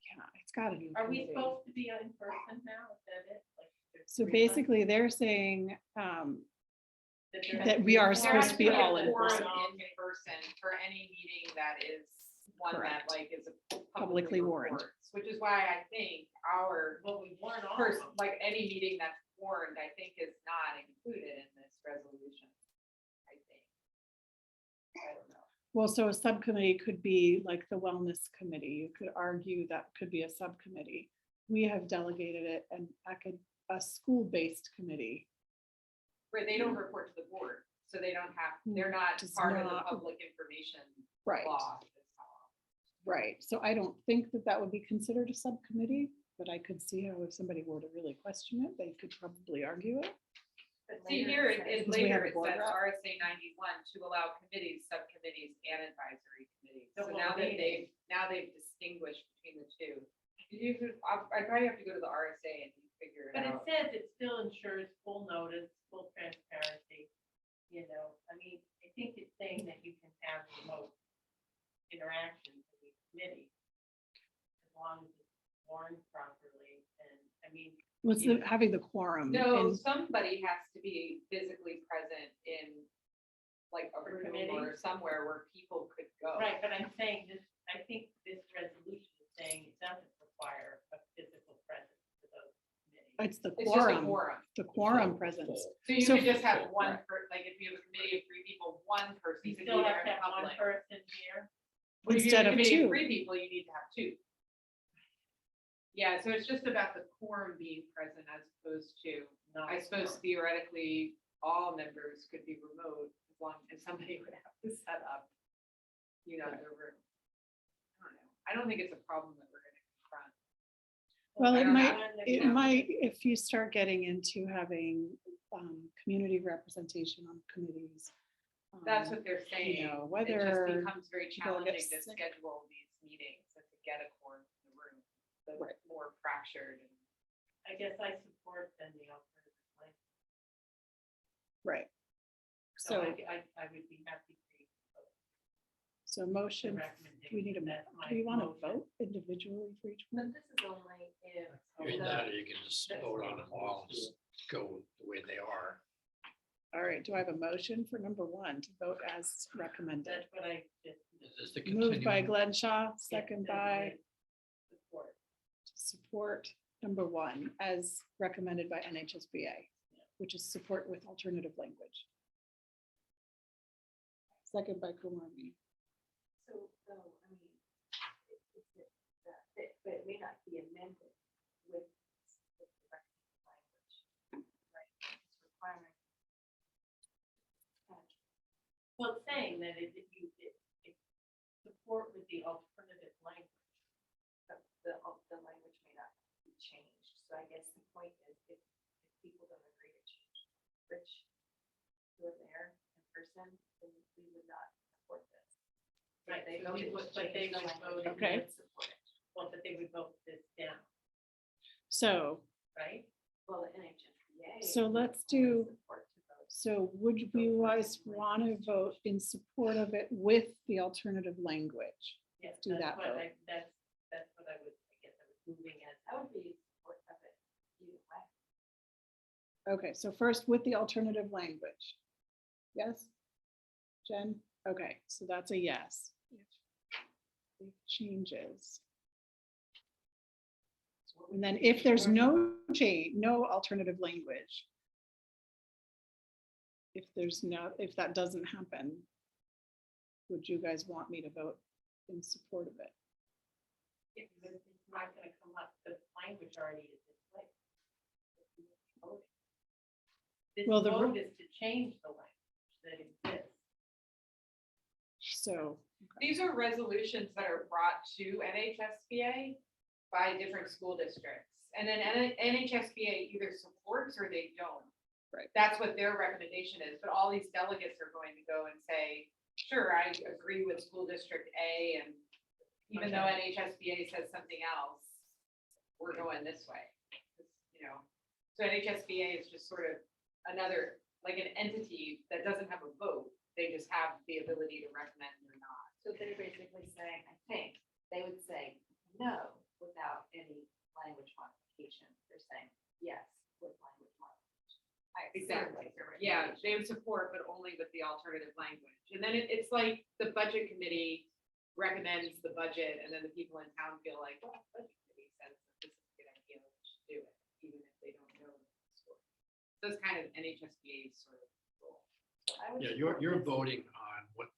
yeah, it's gotta be. a Are we committee. supposed to be in person now? Is that it? Like, there's So 3 of us? basically, they're saying, there that has we are There supposed has to be a all in quorum person. In person for any meeting that is one Correct. that like is a Publicly warned. reports, which is why I think our Well, we weren't all. first, of them. like any meeting that's warned, I think is not included in this resolution. I think. I don't know. Well, so a subcommittee could be like the wellness committee. You could argue that could be a subcommittee. We have delegated it and a school-based committee. Where they don't report to the board, so they don't have, they're not Does part of the not- public information Right, law. right. So I don't think that that would be considered a subcommittee, but I could see how if somebody were to really question it, they could probably argue it. But see here, it Because we have later a it board says rep. RSA 91 to allow committees, subcommittees and advisory committees. So So what now that meeting? they've distinguished between the two. I probably have to go to the RSA and figure it But it out. says it still ensures full notice, full transparency. You know, I mean, I think it's saying that you can have remote interactions with the committee. As long as it's warned properly, and I mean, What's Yeah. having the quorum? No, and- somebody has to be physically present in like a For room committee? or somewhere where people could go. right, but I'm saying this, I think this resolution is saying it doesn't require a physical presence for those committees. It's the It's just a quorum, quorum. the quorum presence. So you So- could just have one, like if you have a committee of 3 people, one person You could be still there have to in have one public. person here. When you Instead have a of committee two. of 3 people, you need to have 2. Yeah, so it's just about the quorum being present as opposed to, not I suppose quorum. theoretically, all members could be remote as long as somebody would have to set up, you know, their room. I don't know. I don't think it's a problem that we're gonna confront. Well, I it don't might, know. it might, if you start getting into having community representation on committees. That's what they're saying. know, It whether just becomes very people get challenging to sick. schedule these meetings and to get a quorum in the room. The Right. more fractured and. I guess I support then the alternative plan. Right. So So, I would be happy to. so motion, do we need a, That's my do you want to motion. vote individually for each one? But this is only if. Either that or you can just vote on them all, and just go the way they are. All right, do I have a motion for number 1 to vote as recommended? That's what I just. Is this the Moved by continuing? Glenn Shaw, second by Support. support number 1 as recommended by NHSBA, which is support with alternative language. Second by Kumar. So, I mean, but it may not be amended with the recommended language, right? It's requiring. Well, it's saying that if you, if support with the alternative language. The language may not be changed, so I guess the point is if people don't agree to change, which who are there in person, then we would not support this. Right, They so voted to but they change the would language. vote, and Okay. they would support it. well, but they would vote this down, So, right? Well, the NHSBA. So let's do- support to vote. so would you guys want to vote in support of it with the alternative language? Yes, do that's that what vote. that's what I would, I guess I was moving as. I would be support of it either way. Okay, so first with the alternative language. Yes? Jen? Okay, so that's a yes. If changes. And then if there's no change, no alternative language. If that doesn't happen, would you guys want me to vote in support of it? If it's not gonna come up, the language already is in place. This Well, the vote is to change the language that exists. So, These are resolutions that are brought to NHSBA by different school districts. And then NHSBA either supports or they don't. Right. That's what their recommendation is, but all these delegates are going to go and say, sure, I agree with school district A, and even though NHSBA says something else, we're going this way. You know, so NHSBA is just sort of another, like an entity that doesn't have a vote. They just have the ability to recommend or not. So they're basically saying, I think, they would say no without any language modification. They're saying yes with language modification. Exactly. Yeah, they would support, but only with the alternative language. And then it's like the budget committee recommends the budget, and then the people in town feel like, well, the budget committee says that this is a good idea, we should do it, even if they don't know the story. So it's kind of NHSBA's sort of role. I would Yeah, support you're this. voting on what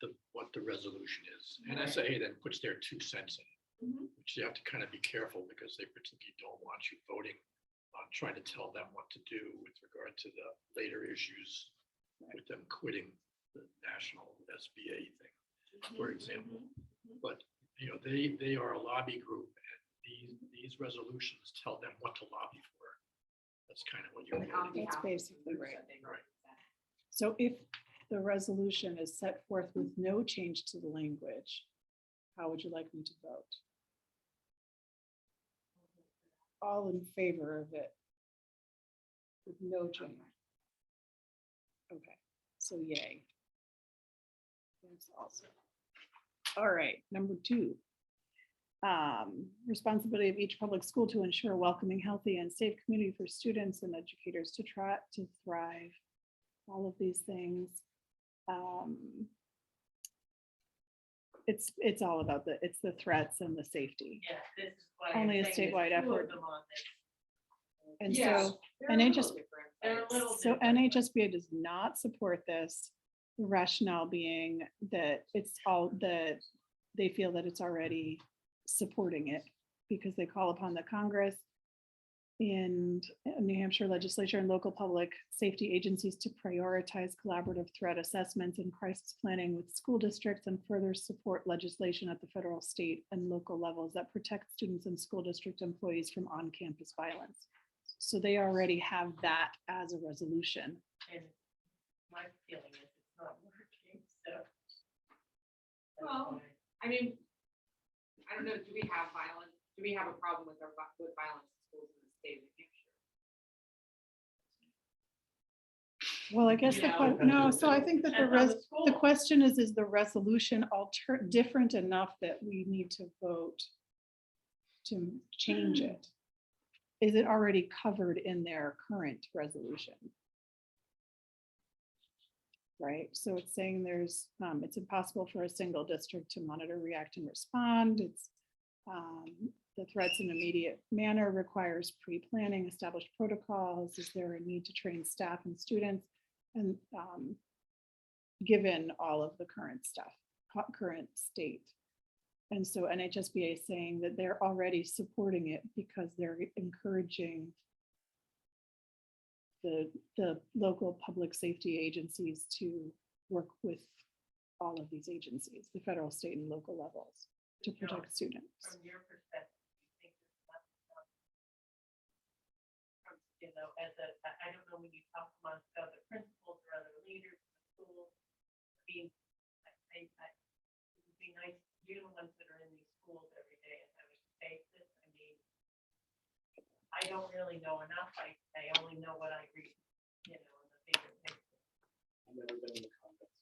the resolution is. NSA then puts their 2 cents in, Mhm. which you have to kind of be careful because they particularly don't want you voting on trying to tell them what to do with regard to the later issues with them quitting the national SBA thing, for example. But, you know, they are a lobby group, and these resolutions tell them what to lobby for. That's kind of what you're And on voting. behalf of basically groups right. that they Right. represent. so if the resolution is set forth with no change to the language, how would you like me to vote? All in favor of it? With no change? Okay, so yay. That's awesome. All right, number 2. Responsibility of each public school to ensure a welcoming, healthy, and safe community for students and educators to thrive. All of these things. It's all about it's the threats and the safety. Yeah, this is why. I'm Only a saying statewide there's 2 of effort. them on this. And Yeah. so, They're And a they little just- different, They're a but- little so different. NHSBA does not support this. The rationale being that that they feel that it's already supporting it because they call upon the Congress and New Hampshire legislature and local public safety agencies to prioritize collaborative threat assessments and crisis planning with school districts and further support legislation at the federal, state, and local levels that protect students and school district employees from on-campus violence. So they already have that as a resolution. And my feeling is it's not working, so. that's Well, why. I mean, I don't know, do we have violence? Do we have a problem with with violence in schools in the state of New Hampshire? Well, I guess Yeah. no, so I think that Depends on the the school. question is the resolution different enough that we need to vote to change it? Is it already covered in their current resolution? Right, so it's saying it's impossible for a single district to monitor, react, and respond. It's the threats in immediate manner requires pre-planning, established protocols. Is there a need to train staff and students? And given all of the current stuff, current state. And so NHSBA is saying that they're already supporting it because they're encouraging the local public safety agencies to work with all of these agencies, the federal, state, and local levels to protect students. From your perspective, you think there's not enough? You know, I don't know when you talk amongst other principals or other leaders in the school. I mean, it would be nice you're the ones that are in these schools every day and having to face this. I mean, I don't really know enough. I only know what I read, you know, in the bigger picture. I've never been in the context.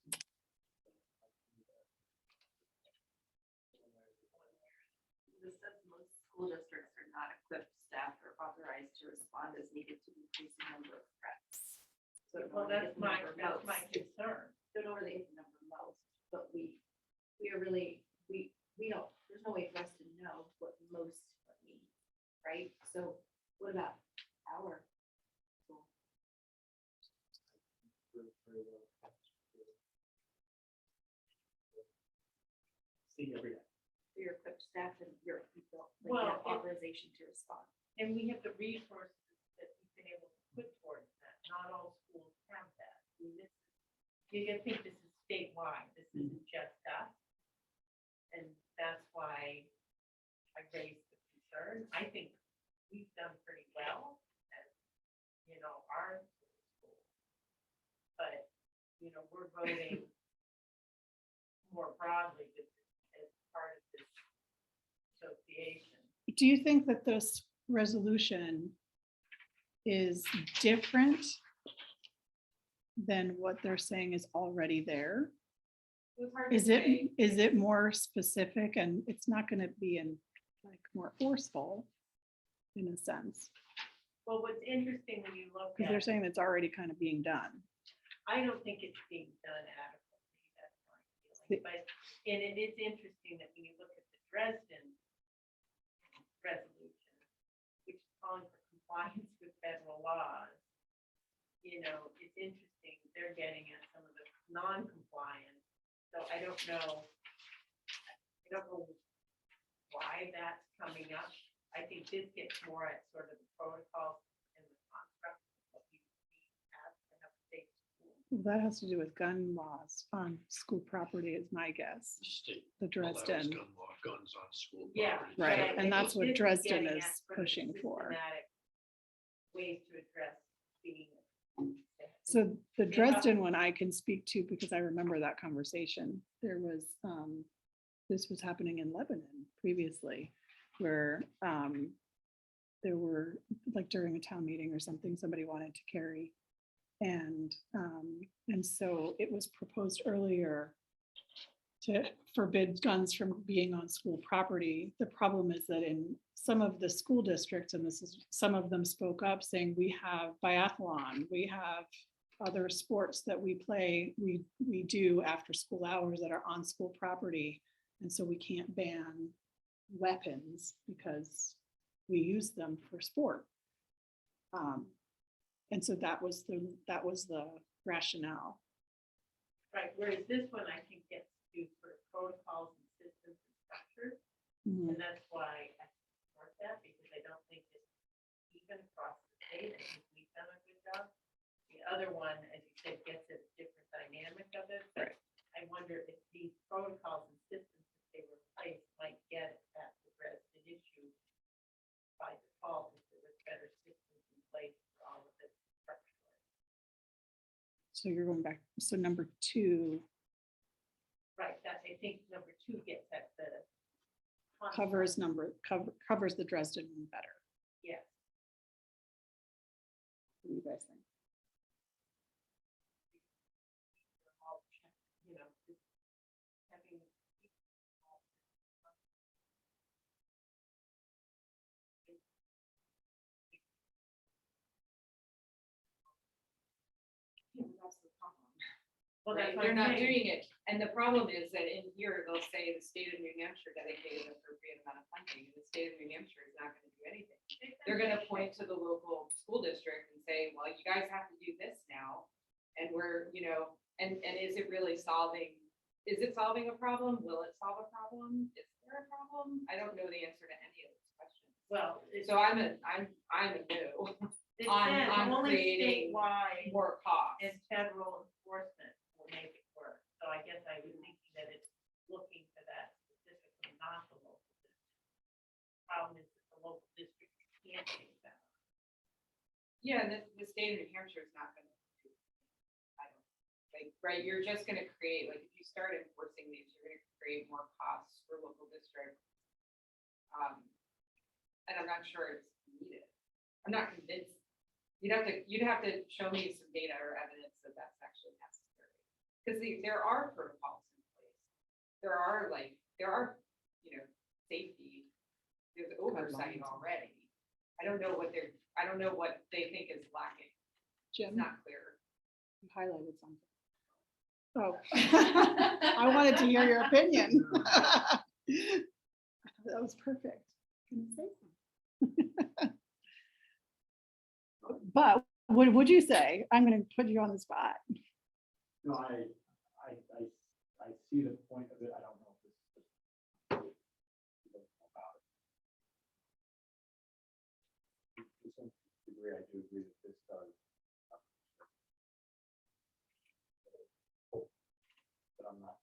This says most school districts are not equipped, staffed, or authorized to respond as needed to increase the number of threats. So it Well, only that's hit the number my most. concern. Don't really hit the number most, but we are really, we don't, there's no way for us to know what most means, right? So what about our? school? See every day. Your equipped staff and your people, like Well, you have it- authorization to respond. And we have the resources that we've been able to put towards that. Not all schools have that. I mean, this, you gotta think this is statewide. This isn't just us. And that's why I raised the concern. I think we've done pretty well as, you know, our school. But, you know, we're voting more broadly as part of this association. Do you think that this resolution is different than what they're saying is already there? It was hard to Is say. it more specific, and it's not gonna be in like more forceful in a sense? Well, what's interesting when you look Because they're at, saying it's already kind of being done. I don't think it's being done adequately, that's my feeling. But, and it is interesting that when you look at the Dresden resolution, which is calling for compliance with federal laws, you know, it's interesting, they're getting at some of the non-compliance. So I don't know why that's coming up. I think this gets more at sort of the protocols and the construct of what you have to have a safe school. That has to do with gun laws on school property is my guess, State the allows Dresden. gun law, guns on school Yeah. property. but Right, I and think that's what this Dresden getting is at sort of pushing for. systematic Ways to address being. So the Dresden one I can speak to because I remember that conversation. There was, this was happening in Lebanon previously, where there were, like during a town meeting or something, somebody wanted to carry. And so it was proposed earlier to forbid guns from being on school property. The problem is that in some of the school districts, and this is, some of them spoke up saying, we have biathlon, we have other sports that we play, we do after school hours that are on school property. And so we can't ban weapons because we use them for sport. And so that was the rationale. Right, whereas this one, I think, gets to sort of protocols and systems and structures. Mhm. And that's why I support that, because I don't think it's even across the state. I think we've done a good job. The other one, as you said, gets at a different dynamic of it. But Right. I wonder if these protocols and systems, if they were placed, might get at the Dresden issue by default, if there was better systems in place for all of this structure. So you're going back, so number 2 Right, that, I think number 2 gets at the. covers construct. covers the Dresden one better. Yes. What do you guys think? All check, you know, just having. That's the problem. Well, Right, that's what they're I'm not saying. doing it, and the problem is that in here, they'll say the state of New Hampshire dedicated an appropriate amount of funding, and the state of New Hampshire is not gonna do anything. They're gonna point to the local school district and say, well, you guys have to do this now, and we're, you know, and is it really solving, is it solving a problem? Will it solve a problem? Is there a problem? I don't know the answer to any of those questions. Well, it's, So I'm a no, it on- says on only creating statewide more cost. and federal enforcement will make it work. So I guess I was thinking that it's looking for that specifically, not the local district. Problem is that the local district can't take that. Yeah, and the state of New Hampshire is not gonna do, I don't, like, right, you're just gonna create, like, if you start enforcing these, you're gonna create more costs for And I'm not sure it's needed. I'm not convinced. You'd have to show me some data or evidence that that's actually necessary. Because there are protocols in place. There are, safety, there's oversight already. I don't know what they think is lacking. It's Jim, not clear. you highlighted something. Oh, I wanted to hear your opinion. That was perfect. Couldn't say so. But what would you say? I'm going to put you on the spot. No, I see the point of it. I don't know if this is about it. To some degree, I do agree that this does. But I'm not.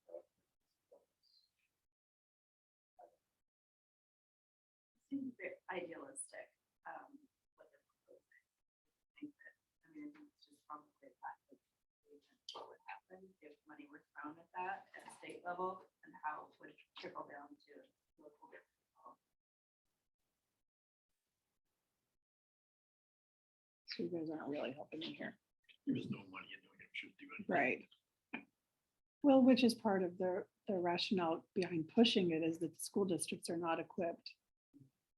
Seems a bit idealistic, what they're proposing. I think that, it's just probably that what would happen if money were thrown at that at a state level and how it would trickle down to local level. So you guys aren't really helping me here. There is no money in New Hampshire to do anything. Right. Well, which is part of the rationale behind pushing it is that the school districts are not equipped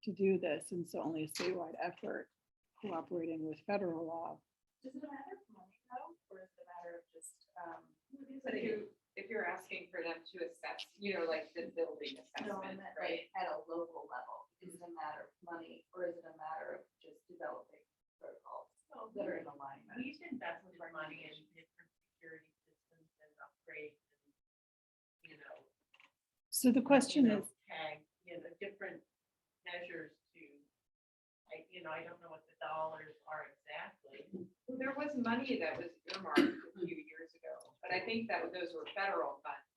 to do this. And so only a statewide effort cooperating with federal law. Does it matter of money though, or is it a matter of just, But if you're asking for them to assess, like the building no, I assessment, meant right? like at a local level, is it a matter of money, or is it a matter of just developing protocols that are in alignment? We should invest more money in different security systems and upgrades and, So the question is, tag, different measures to, I don't know what the dollars are exactly. Well, there was money that was earmarked a few years ago, but I think that those were federal funds.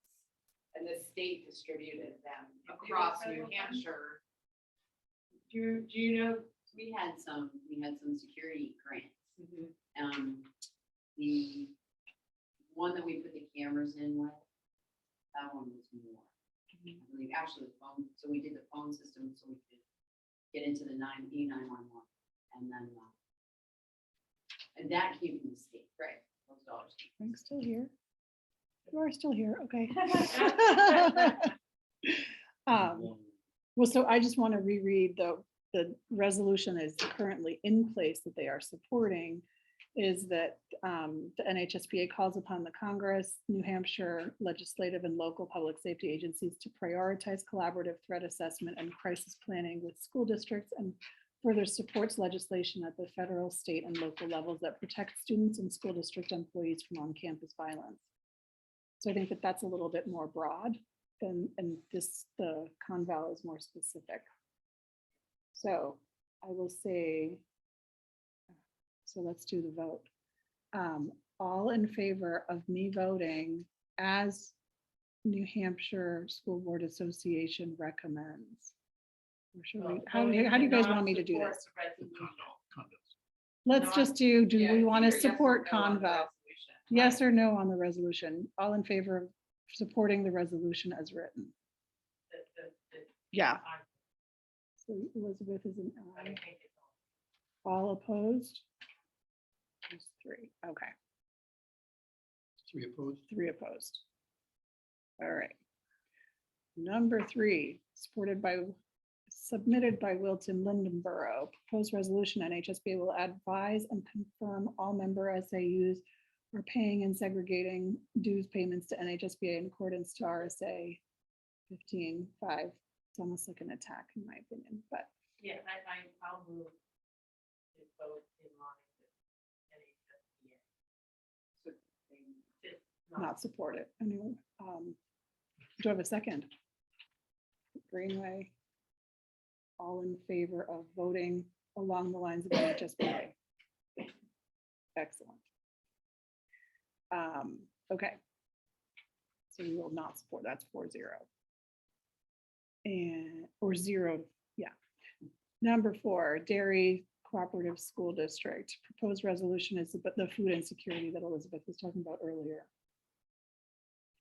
And the state distributed them across New Hampshire. Do you know? We had some security grants. The one that we put the cameras in with, that one was more. I believe actually the phone, so we did the phone system so we could get into the 911 and then, and that came from the state, right? Those dollars. I'm still here. You are still here, okay. Well, so I just want to reread the resolution is currently in place that they are supporting is that the NHSBA calls upon the Congress, New Hampshire legislative and local public safety agencies to prioritize collaborative threat assessment and crisis planning with school districts and further supports legislation at the federal, state, and local levels that protect students and school district employees from on-campus violence. So I think that that's a little bit more broad and the conval is more specific. So I will say, so let's do the vote. All in favor of me voting as New Hampshire School Board Association recommends? Or should we, how do you guys want me to do this? Condos. Let's just do Yeah, we want to either yes or support no on the convo? resolution. Yes or no on the resolution? All in favor of supporting the resolution as written? Yeah. So Elizabeth is an aye. All opposed? There's 3. Okay, 3 opposed. 3 opposed. All right. Number 3, submitted by Wilton Lindenborough. Proposed resolution, NHSBA will advise and confirm all member SAUs are paying and segregating dues payments to NHSBA in accordance to RSA 15.5. It's almost like an attack in my opinion, but Yeah, I'll move to vote in line with NHSBA. So Just not support it. Anyone? Do I have a second? Greenway. All in favor of voting along the lines of NHSBA. Excellent. Okay. So we will not support, that's 4-0. And, or 0, yeah. Number 4, Dairy Cooperative School District. Proposed resolution is the food insecurity that Elizabeth was talking about earlier.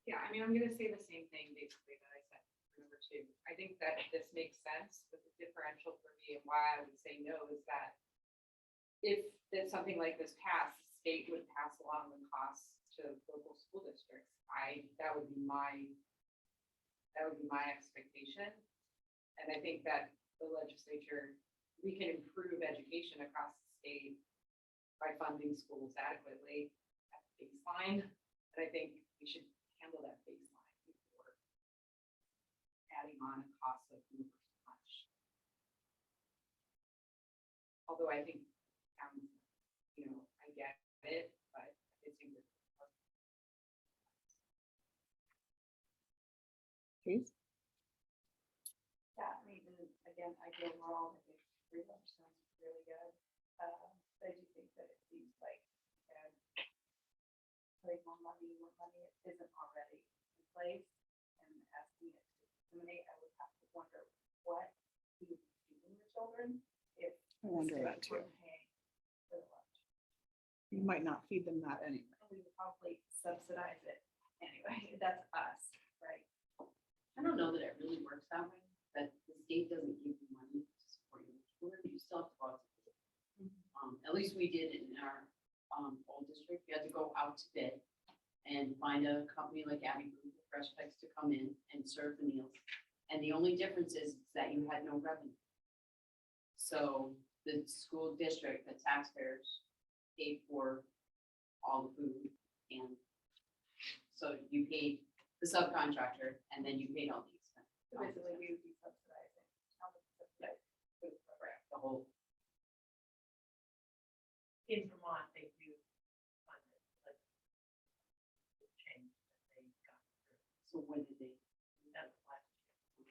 yeah, I'm gonna say the same thing basically that I said number two. I think that this makes sense, but the differential for me and why I would say no is that if there's something like this passed, the state would pass along the costs to local school districts. That would be my expectation. And I think that the legislature, we can improve education across the state by funding schools adequately at the baseline. And I think we should handle that baseline before adding on a cost of universal lunch. Although I think, I get it, but I think that. Please. Yeah, I mean, again, I feel wrong, I think pretty much sounds really good. I do think that it seems like, putting more money isn't already in place, and asking it to eliminate, I would have to wonder what we would be feeding the children if. I wonder the that state too. were paying for the lunch. You might not feed them that anyway. We would probably subsidize it anyway, that's us, right? I don't know that it really works that way, that the state doesn't give you money to support your children, you still have to go out to bid. At least we did in our old district, you had to go out to bid and find a company like Abby Food, Fresh Picks to come in and serve the meals. And the only difference is that you had no revenue. So the school district, the taxpayers paid for all the food, and so you paid the subcontractor, and then you paid all the expenses. So basically, we would be subsidizing, how much subsidize the program. The whole, In Vermont, they do fund it, like, the change that they got through. so when did they, That was last year.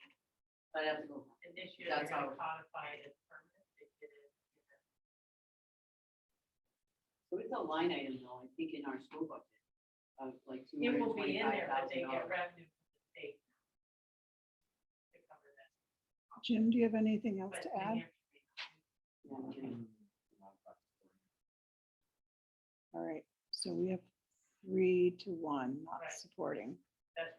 but I have to go. And this year, they're That's gonna how- codify it as permanent. They did it. So it's a line item though, I think in our school budget of like two It hundred will be in twenty-five there, but they thousand get dollars. revenue from the state. To cover that. Jim, do you have anything else But to New add? Hampshire, All right, so we have 3-1 not Right. supporting. that's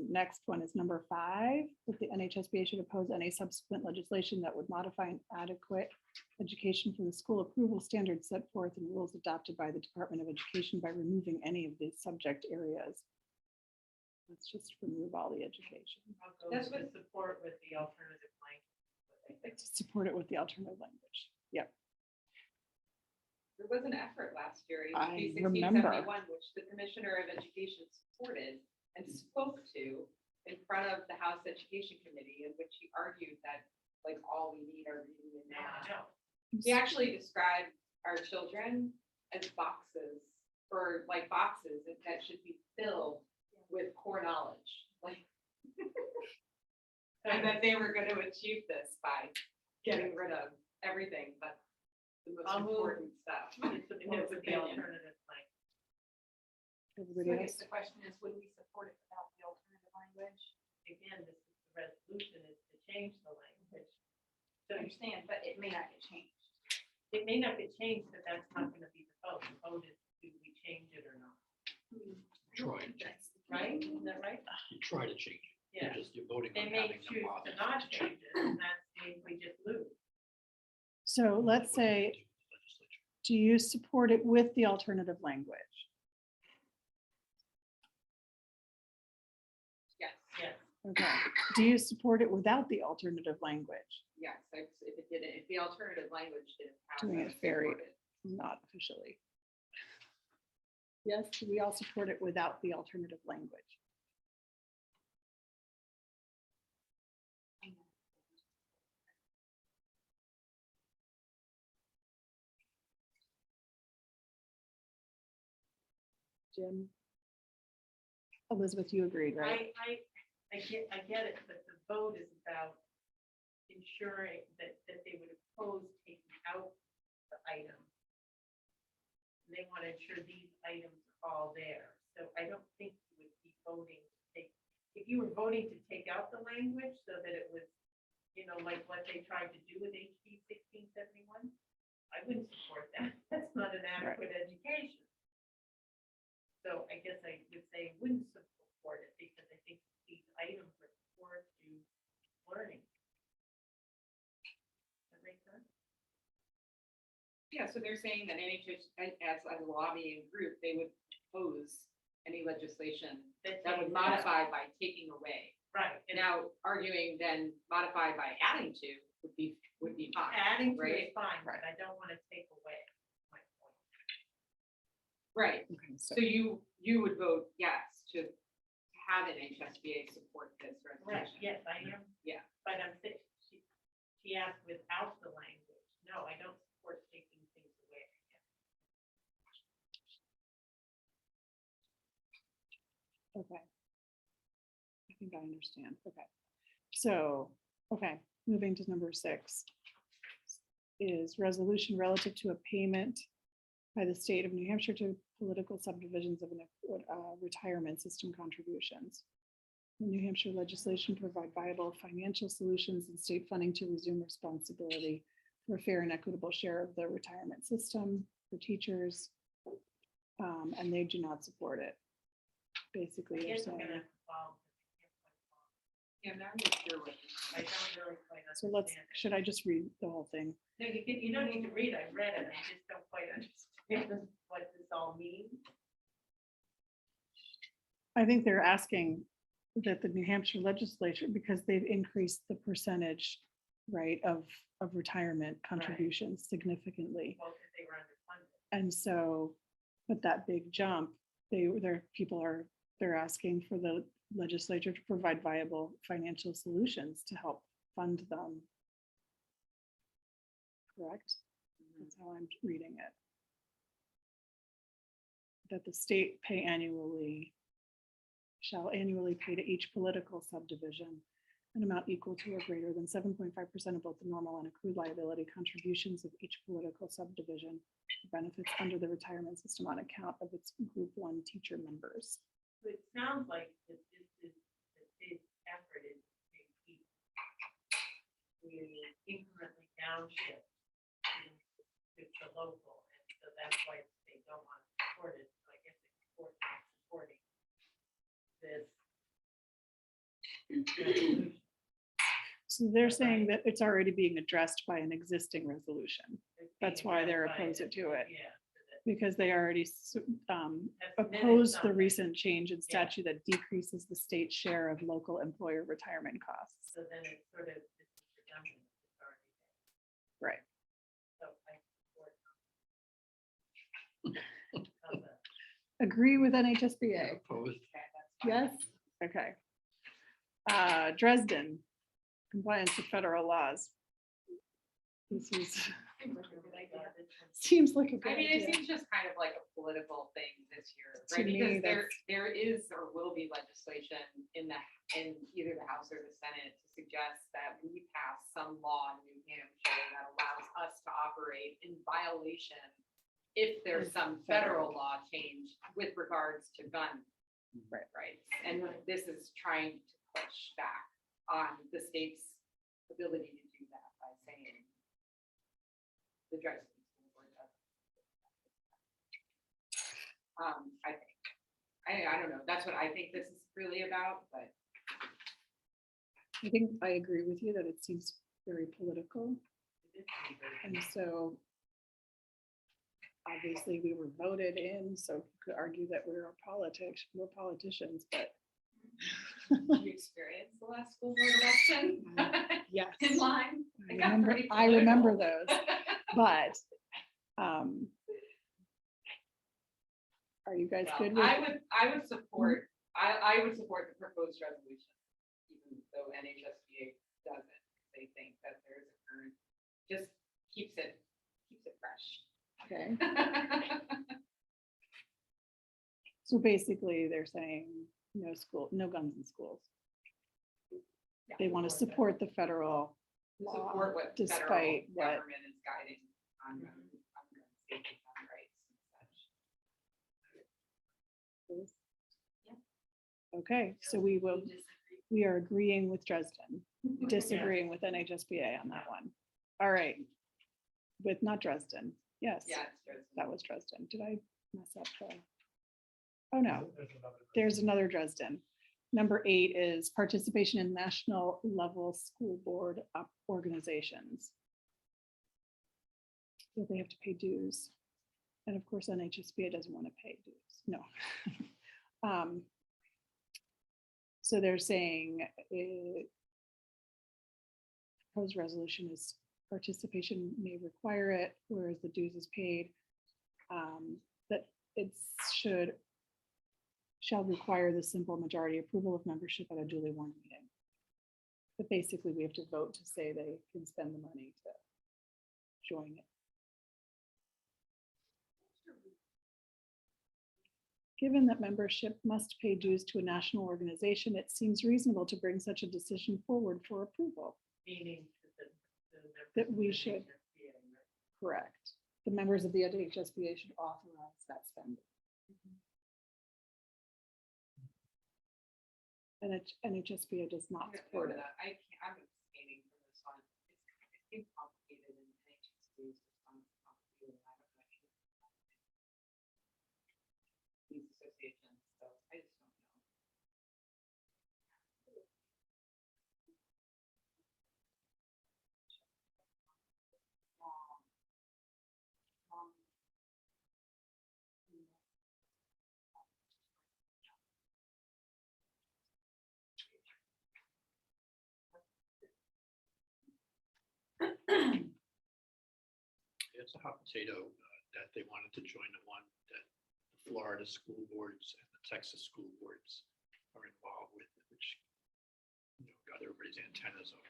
Next one is number 5, that the NHSBA should oppose any subsequent legislation that would modify an adequate education from the school approval standards set forth in rules adopted by the Department of Education by removing any of these subject areas. Let's just remove all the education. I'll go That's with support with the alternative language. Let's support it with the alternative language. Yep. There was an effort last year in I HB remember. 1671, which the Commissioner of Education supported and spoke to in front of the House Education Committee, in which he argued that like all we need are reading and math. No, He actually described our children as boxes, or like boxes that should be filled with core knowledge, like. And that they were going to achieve this by getting rid of everything but the most I'll move important stuff. to in support his with the opinion. alternative language. So Everybody I else? guess the question is, would we support it without the alternative language? Again, this is the resolution is to change the language. I So understand, but it may not get changed. it may not get changed, but that's not gonna be the vote. The vote is, do we change it or not? Try to change. Right? Is that right? You try to change it. Yeah. You're just, you're voting They on may having them choose bother to not change it, and that means we just lose. So let's say, do you support it with the alternative language? Yes, Yes. Okay. Do you support it without the alternative language? yes, if it didn't, if the alternative language didn't pass. Doing I it would very- support it. Not officially. Yes, we all support it without the alternative language. Jim? Elizabeth, you agreed, right? I get it, but the vote is about ensuring that they would oppose taking out the item. They want to ensure these items are all there. So I don't think you would be voting to take, if you were voting to take out the language so that it was, like what they tried to do with HB 1671, I wouldn't support that. That's not an adequate education. So I guess I would say wouldn't support it because I think learning. That makes sense? Yeah, so they're saying that NHS, as a lobbying group, they would oppose any legislation that would modify by taking away. Right. And now arguing then modify by adding to would be fine. Adding to right? is fine, but Right. I don't want to take away my point. Right, Okay, so so you would vote yes to have an HSBA support this Right, resolution. yes, I am. Yeah. But I'm saying, she asked without the language. No, I don't support taking things away. okay. I think I understand. Okay. So, okay, moving to number 6 is resolution relative to a payment by the state of New Hampshire to political subdivisions of an retirement system contributions. The New Hampshire legislation provide viable financial solutions and state funding to resume responsibility for a fair and equitable share of the retirement system for teachers. And they do not support it. Basically, I they're guess I'm saying. gonna have to follow. Yeah, I'm not really sure what. I don't really quite So let's, understand it. should I just read the whole thing? No, you don't need to read, I read it, I just don't quite understand what this all means. I think they're asking that the New Hampshire legislature, because they've increased the percentage, right, of retirement contributions significantly. Well, because they were underfunded. And so, but that big jump, they're asking for the legislature to provide viable financial solutions to help fund them. Correct? That's how I'm reading it. That the state shall annually pay to each political subdivision an amount equal to or greater than 7.5% of both the normal and accrued liability contributions of each political subdivision for benefits under the retirement system on account of its Group 1 teacher members. So it sounds like that this is, that this effort is to keep the incrementally downshift to the local, and so that's why they don't want to support it, so I guess it's supporting this resolution. So they're saying that it's already being addressed by an existing resolution. That's why they're opposed to it. Yeah. Because they already Have submitted opposed the something. recent change in statute that decreases the state's share of local employer retirement costs. So then it's sort of, it's redundant, it's already there. Right. So I support. How's that? Agree with NHSBA? Opposed? Yes? Okay. Dresden, compliance with federal laws. This is, seems like a good I mean, it idea. seems just kind of like a political thing this year, To right? me, Because there is or will be legislation in either the House or the Senate to suggest that we pass some law in New Hampshire that allows us to operate in violation if there's some federal law change with regards to gun rights. And this is trying to push back on the state's ability to do that by saying the Dresden School Board doesn't. I think, I don't know, that's what I think this is really about, but I think I agree with you that it seems very political. And so obviously we were voted in, so you could argue that we're politicians, but you experienced the last school board election yes. in Lyme. It got pretty I remember political. those, but are you guys good with? I would support, I would support the proposed resolution, even though NHSBA doesn't. They think that there's a current, just keeps it fresh. Okay, so basically they're saying no guns in schools. They want to support the federal law Support what federal despite what, government is guiding on gun safety, gun rights and such. okay, so we are agreeing with Dresden, disagreeing with NHSBA on that one. All right, with not Dresden, yes. Yeah, it's Dresden. That was Dresden. Did I mess up? Oh, no, there's another Dresden. Number 8 is participation in national level school board organizations. So they have to pay dues. And of course, NHSBA doesn't want to pay dues. No. So they're saying proposed resolution is participation may require it, whereas the dues is paid. That it shall require the simple majority approval of membership at a duly warned meeting. But basically, we have to vote to say they can spend the money to join it. Given that membership must pay dues to a national organization, it seems reasonable to bring such a decision forward for approval. Meaning That we should, correct. The members of the NHSBA should authorize that spending. And NHSBA does not support it. I can't, I'm abstaining from this one. It seems complicated and NHSBA's response is complicated. I don't know. These associations, so I just don't know. It's a hot potato that they wanted to join the one that the Florida school boards and the Texas school boards are involved with, which got everybody's antennas up.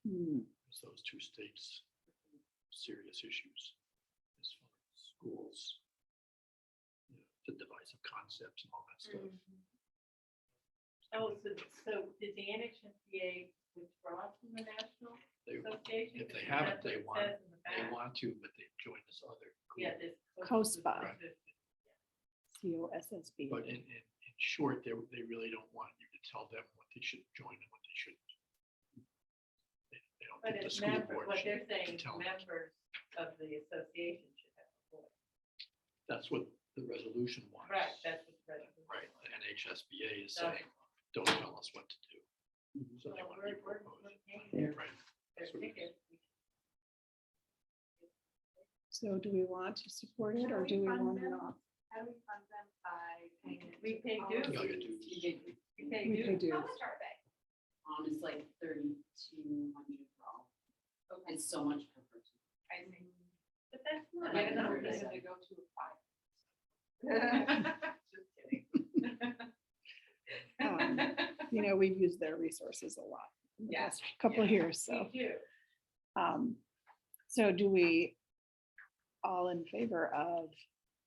It's those two states, serious issues as far as schools, the divisive concepts and all that stuff. Oh, so did the NHSBA withdraw from the National They, Association? if they Because haven't, that's what they it want, says in the they back. want to, but they've joined this other group. Yeah, this. COSPA. Right. COSSB. But in short, they really don't want you to tell them what they should join and what they shouldn't. They don't But think the it's school members, board what should they're saying, tell them. members of the association should have a voice. That's what the resolution wants. Right, that's what the resolution. Right, the NHSBA is So- saying, don't tell us what to do. So they Well, want to be we're proposed. paying their Right, that's what it is. tickets. So do we want to support it or do we want to not? How do we fund them by paying? it We to pay all dues. of Yeah, the- you do. We pay We pay dues. dues. How much are they? It's like 3,200 for all. Okay. It's so much per person. I see. But that's not. Like Given that we're numbers. going to go to a 5. Just kidding. We've used their resources a lot in the Yeah, past couple of years, so. We do. So do we all in favor of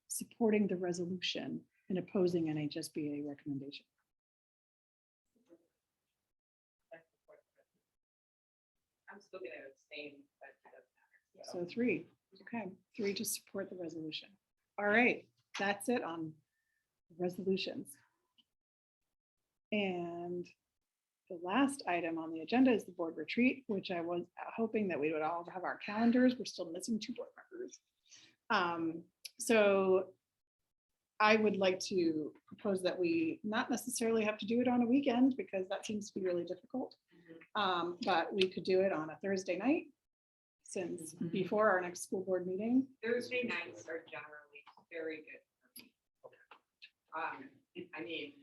supporting the resolution and opposing NHSBA recommendation? I'm still going to abstain, but it doesn't matter. So 3, okay, 3 to support the resolution. All right, that's it on resolutions. And the last item on the agenda is the board retreat, which I was hoping that we would all have our calendars. We're still missing 2 board members. So I would like to propose that we not necessarily have to do it on a weekend because that seems to be really difficult. But we could do it on a Thursday night since before our next school board meeting. Thursday nights are generally very good for me. I mean,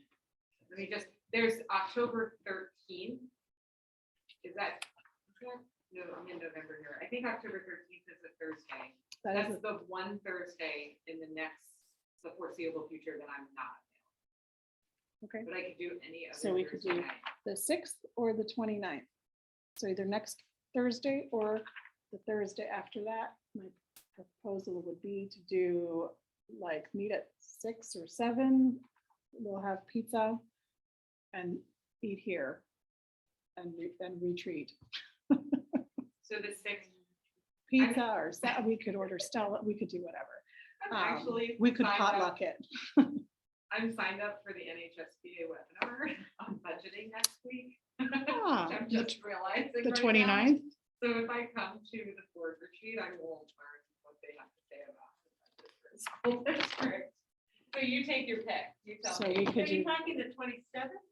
let me just, there's October 13th. Is that, no, I'm in November here. I think October 13th is a Thursday. That That's is, the one Thursday in the foreseeable future that I'm not okay, available. But I could do any other So we could Thursday do- night. the 6th or the 29th. So either next Thursday or the Thursday after that. My proposal would be to do meet at 6 or 7. We'll have pizza and eat here and retreat. So the 6th, Pizza or we could order Stella, we could do whatever. I'm actually. We could signed up- potluck it. I'm signed up for the NHSBA webinar on budgeting next week. Ah, I'm just realizing. The right now. 29th? So if I come to the board retreat, I will learn what they have to say about the budget for the school district. So you take your pick. You tell So me. we Are could you do, talking the 27th?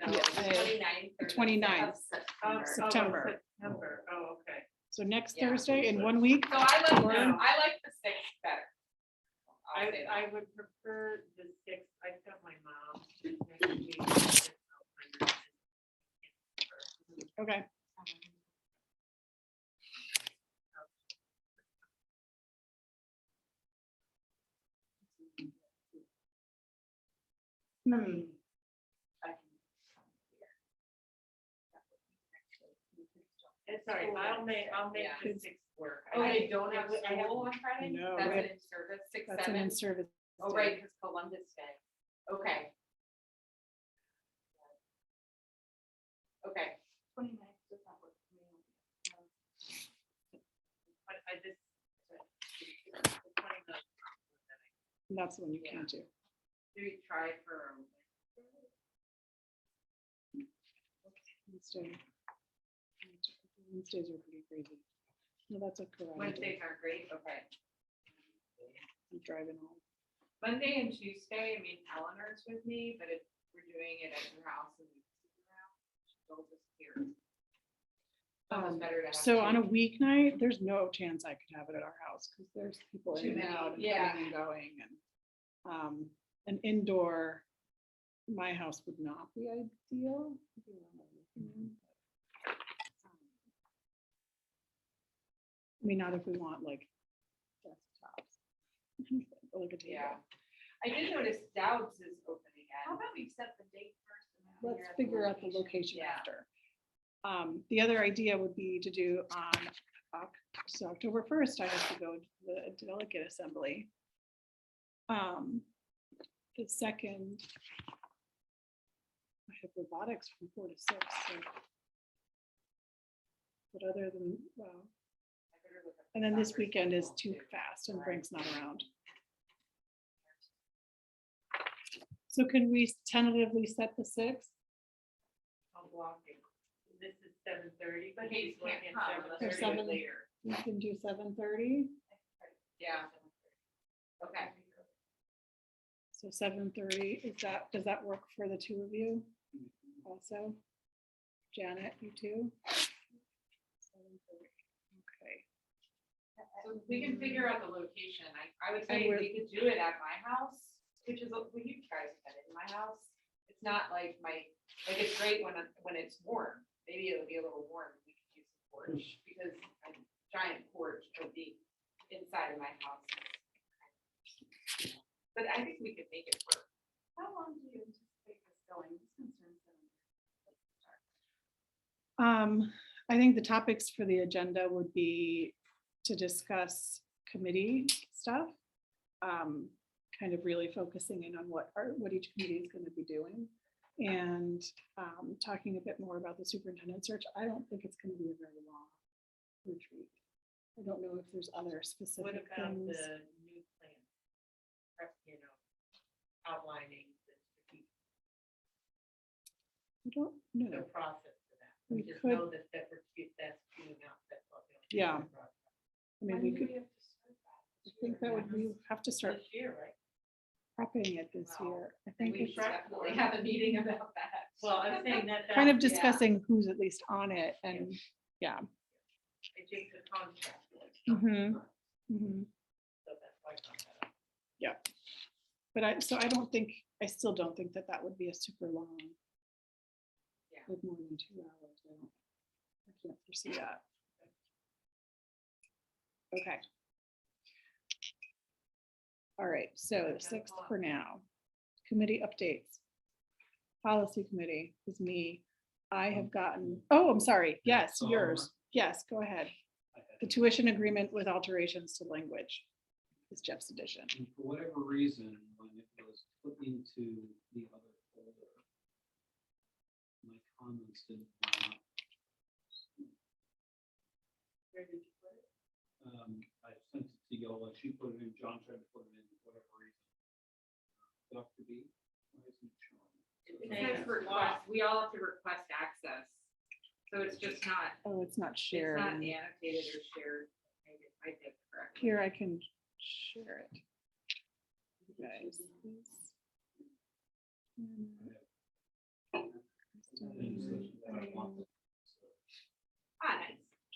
No, Yeah, the 29th. or the 29th. 6th Oh, of September. September. September, oh, okay. So next Yeah. Thursday in 1 week. So I like, Or- the 6th better. I'll say that. I would prefer the 6th. I've got my mom. next week. Okay. Hmm. It's all right, I'll make Yeah. the 6th work. Oh, they don't have I have- school on Friday? No, That's we an have- in-service, 6, That's an 7? in-service. Oh, right, because Columbus Day. Okay. Okay. 29th does not work for me. But I just. the 29th. That's the one you Yeah. can't do. Do we try for? Wednesday. Wednesdays are pretty crazy. No, that's a correct. Wednesdays are great, okay. I'm driving home. Monday and Tuesday, I mean, Eleanor's with me, but if we're doing it at your house and we sit around, she'll just hear. Almost better to have. So on a two. weeknight, there's no chance I could have it at our house because there's people Too in and many, out and yeah. coming and going and an indoor, my house would not be ideal. I mean, not if we want like desktops. Or like a table. Yeah. I did notice Dowd's is open How again. about we set the date first? and then Let's figure figure out the location Yeah. after. The other idea would be to do on so October 1st, I have to go to the delegate assembly. The second, I have robotics from 4 to 6. So. But other than, well, I better look up and then this soccer weekend is schedule, too too. fast and Right. Frank's not around. So can we tentatively set the 6th? I'll block it. This is 7:30. But he he's working can't come at unless Or 7:30 7? later. We can do 7:30. Yeah. Okay. So 7:30, does that work for the two of you? Also? Janet, you too? 7:30, okay. So we can figure out the location. I would And say we're- we could do it at my house, which is, well, you guys had it in my house. It's not like it's great when it's warm. Maybe it'll be a little warm. We could use the porch because a giant porch would be inside of my house. But I think we could make it work. How long do you anticipate this going? This concerns them. I think the topics for the agenda would be to discuss committee stuff. Kind of really focusing in on what each committee is going to be doing. And talking a bit more about the superintendent search. I don't think it's going to be a very long retreat. I don't know if there's other What specific about things. the new plan? Outlining the strategic, I don't the know. process for that. We Just could- know that that's queuing out, that's what they'll. do Yeah. in the process. I mean, we could, I think that would, we have to start This year, right? prepping it this Wow. year. I think We it's should definitely have a meeting about that. Well, I'm saying that. kind of that- discussing who's at least on it and, yeah. It takes a contract. Mhm. Mhm. So that's why I brought that up. But I still don't think that would be a super long. Yeah. Like more than 2 hours. I can't foresee that. Okay. All right, so the 6th for now. Committee updates. Policy committee is me. I have gotten, oh, I'm sorry. Yes, So- yours. Yes, go ahead. The tuition agreement with alterations to language is Jeff's addition. And for whatever reason, when it was put into the other folder, my comments didn't line up. Where did you put it? I sent it to Yola, she put it in, John tried to put it in for whatever reason. Dr. B, why isn't it showing? It says request, we all have to request access. So it's just not, Oh, it's not it's shared. not annotated or shared. I did correctly. Here, I can share it. You guys, please.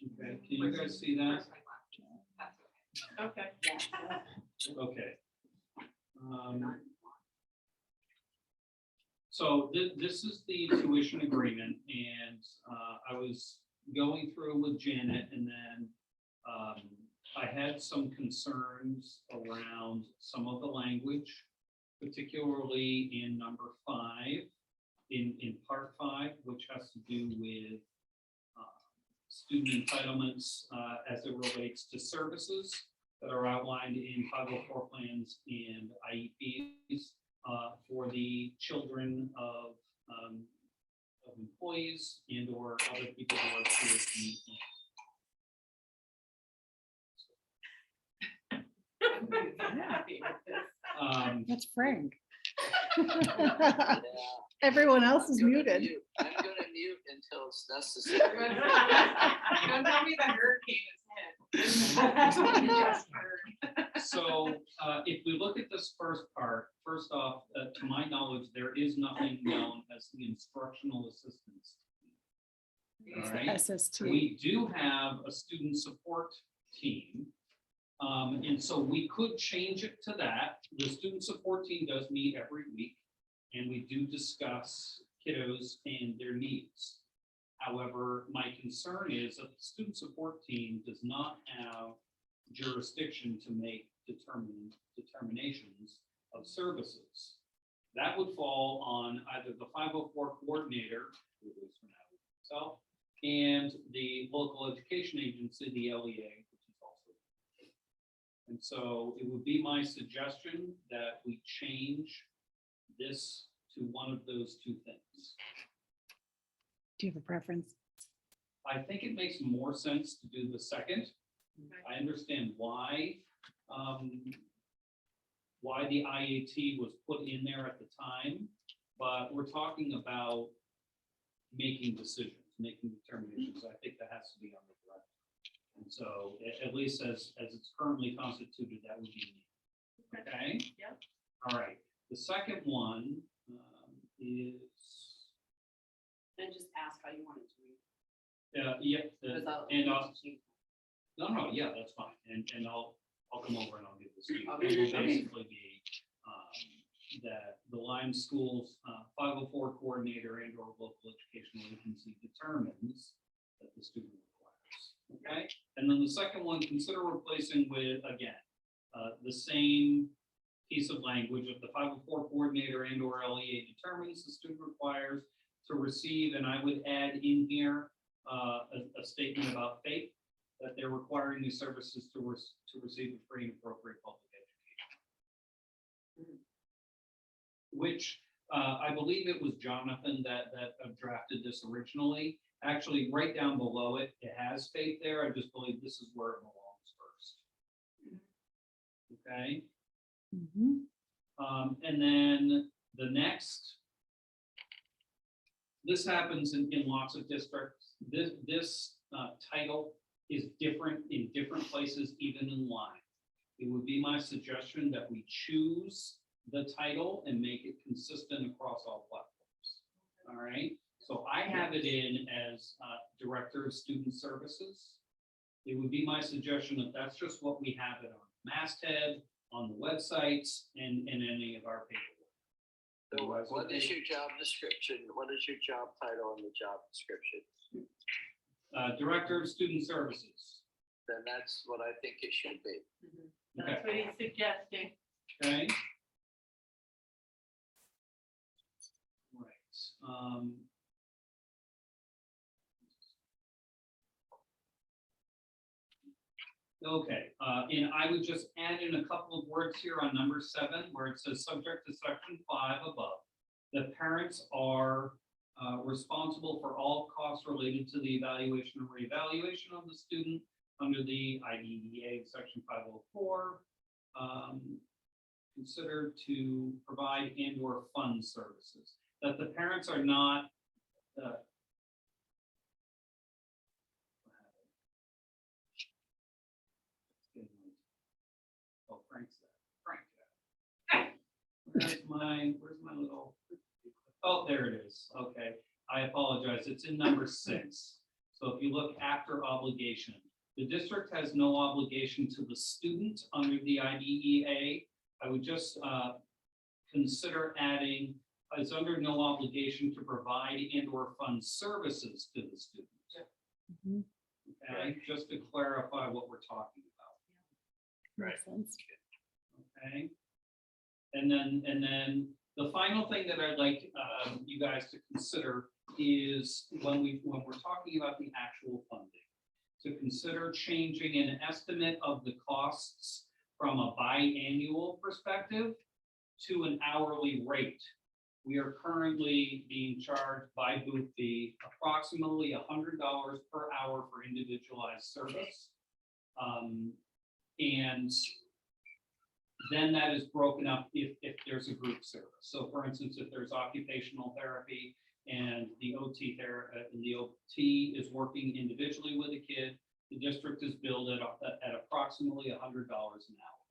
Okay, can you guys see that? First line left. That's okay. Okay. Okay. So this is the tuition agreement, and I was going through with Janet, and then I had some concerns around some of the language, particularly in number 5, in part 5, which has to do with student entitlements as it relates to services that are outlined in 504 plans and IEPs for the children of employees and or other people who are tuition. I'm happy with this. That's Frank. Yeah. Everyone else is I'm gonna muted. mute. I'm gonna mute until it's necessary. Don't tell me the hurricane is hit. Just heard. So if we look at this first part, first off, to my knowledge, there is nothing known as the instructional assistance. All right. SST. We do have a student support team. And so we could change it to that. The student support team does meet every week, and we do discuss kiddos and their needs. However, my concern is that the student support team does not have jurisdiction to make determinations of services. That would fall on either the 504 coordinator, who is for now itself, and the local education agency, the LEA, which is also. And so it would be my suggestion that we change this to one of those two things. Do you have a preference? I think it makes more sense to do the second. I understand why the IAT was put in there at the time, but we're talking about making decisions, making determinations. I think that has to be on the director. And so at least as it's currently constituted, that would be me. Okay? Yep. All right. The second one is, Then just ask how you want it to read. yeah, Without- and no, yeah, that's fine. And I'll come over and I'll give this to you. Okay. It will basically be that the Lyme Schools 504 coordinator and or local educational agency determines that the student requires. Okay, and then the second one, consider replacing with, again, the same piece of language of the 504 coordinator and or LEA determines the student requires to receive, and I would add in here a statement about FAPE, that they're requiring these services to receive a free and appropriate public education. Which I believe it was Jonathan that drafted this originally. Actually, right down below it, it has FAPE there. I just believe this is where it belongs first. Okay. And then the next, this happens in lots of districts. This title is different in different places, even in Lyme. It would be my suggestion that we choose the title and make it consistent across all platforms. All right. So I have it in as Director of Student Services. It would be my suggestion that that's just what we have it on the masthead, on the websites, and in any of our paperwork. So what is your job description? What is your job title in the job description? Director of Student Services. Then that's what I think it should be. That's what he's suggesting. Okay. Right. Okay, and I would just add in a couple of words here on number 7, where it says subject to section 5 above. The parents are responsible for all costs related to the evaluation and reevaluation of the student under the IDEA section 504. Consider to provide and or fund services. That the parents are not oh, Frank's there. Frank. Where's my little, oh, there it is. Okay. I apologize. It's in number 6. So if you look after obligation, the district has no obligation to the student under the IDEA. I would just consider adding, is under no obligation to provide and or fund services to the student. Mhm. Okay, just to clarify what we're talking about. Makes sense. Okay. And then the final thing that I'd like you guys to consider is when we're talking about the actual funding, to consider changing an estimate of the costs from a biannual perspective to an hourly rate. We are currently being charged by Boothby approximately $100 per hour for individualized service. And then that is broken up if there's a group service. So for instance, if there's occupational therapy and the OT is working individually with a kid, the district is billed at approximately $100 an hour.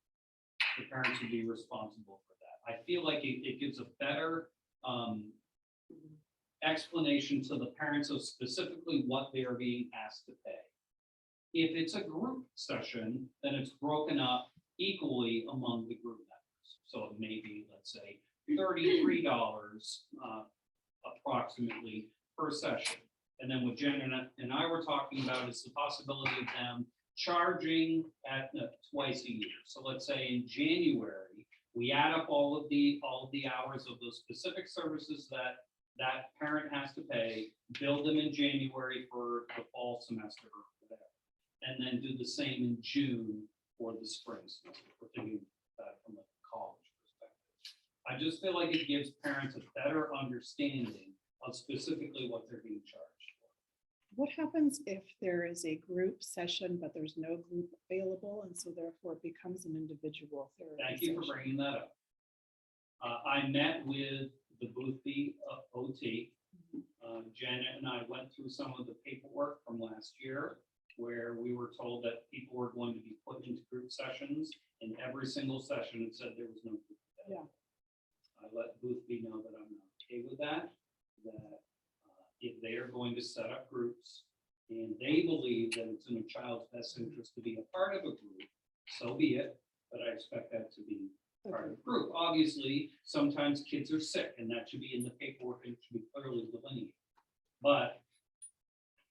The parents would be responsible for that. I feel like it gives a better explanation to the parents of specifically what they are being asked to pay. If it's a group session, then it's broken up equally among the group members. So it may be, let's say, $33 approximately per session. And then what Jen and I were talking about is the possibility of them charging at twice a year. So let's say in January, we add up all of the hours of those specific services that parent has to pay, bill them in January for the fall semester or whatever, and then do the same in June for the spring semester. We're thinking that from a college perspective. I just feel like it gives parents a better understanding of specifically what they're being charged for. What happens if there is a group session, but there's no group available, and so therefore it becomes an individual therapy Thank you for session? bringing that up. I met with the Boothby OT. Janet and I went through some of the paperwork from last year where we were told that people were going to be put into group sessions, and every single session it said there was no group. Yeah. I let Boothby know that I'm not okay with that, if they are going to set up groups and they believe that it's in a child's best interest to be a part of a group, so be it, but I expect that to be part of the group. Obviously, sometimes kids are sick and that should be in the paperwork and it should be clearly delineated. But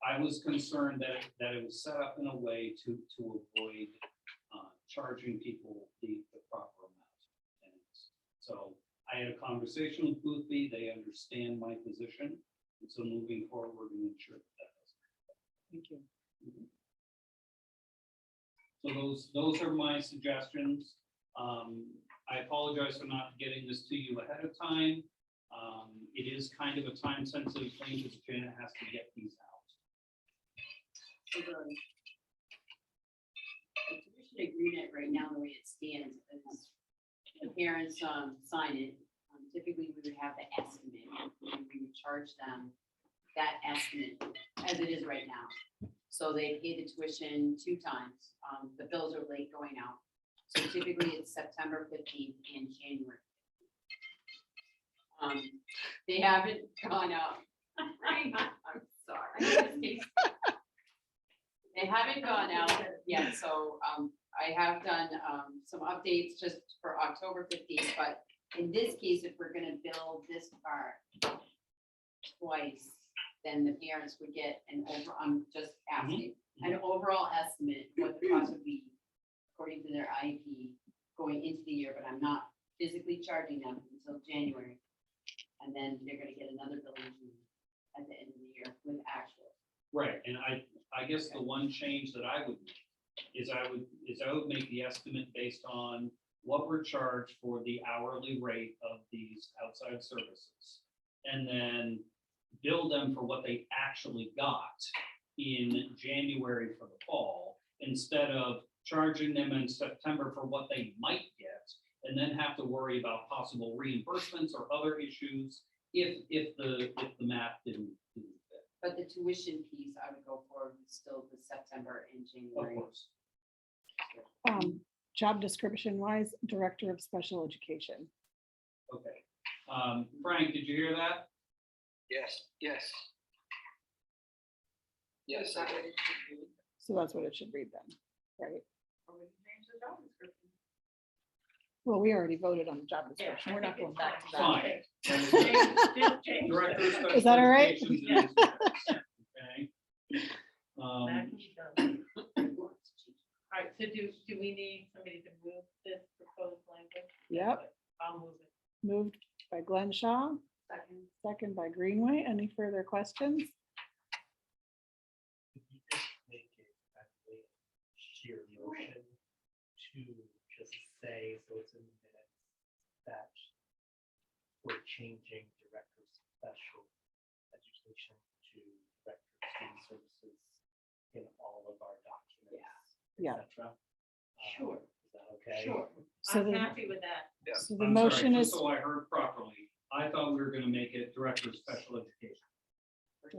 I was concerned that it was set up in a way to avoid charging people the proper amount. And so I had a conversation with Boothby. They understand my position. And so moving forward, we're going to ensure that doesn't. Thank you. So those are my suggestions. I apologize for not getting this to you ahead of time. It is kind of a time sensitive thing because Janet has to get these out. So the tuition agreement right now, the way it stands, is the parents sign it. Typically, we would have the estimate, and we would charge them that estimate as it is right now. So they pay the tuition 2 times. The bills are late going out. So typically it's September 15th and January. They haven't gone out. I'm sorry. They haven't gone out yet, so I have done some updates just for October 15th, but in this case, if we're gonna bill this part twice, then the parents would get I'm just asking, an overall estimate what the cost would be according to their IEP going into the year, but I'm not physically charging them until January. And then they're gonna get another billing at the end of the year with actual. Right, and I guess the one change that I would make is I would make the estimate based on what we're charged for the hourly rate of these outside services. And then bill them for what they actually got in January for the fall, instead of charging them in September for what they might get, and then have to worry about possible reimbursements or other issues if the math didn't fit. But the tuition piece, I would go forward with still the September and January. Of course. Job description wise, Director of Special Education. Okay. Frank, did you hear that? Yes, yes. Yes, Is that what it should be? So that's what it should read then, right? Or we can change the job description. Well, we already voted on the job Yeah, description. I We're not think going it's back to fine. that. Fine. Just change Director of that. Special Is that all right? Education Yeah. is- Okay. That can be done. All right, so do we need somebody to move this proposed language? Yep. I'll move it. Moved by Glenn Shaw, Second. second by Greenway. Any further questions? Could you just make it actually sheer motion to just say, so it's in the minutes, that we're changing director of special education to director of student services in all of our documents. Yeah. et cetera? Sure. Is that okay? Sure, So I'm the- happy with that. So the I'm sorry, motion just is So I heard properly, I thought we were gonna make it Director of Special Education.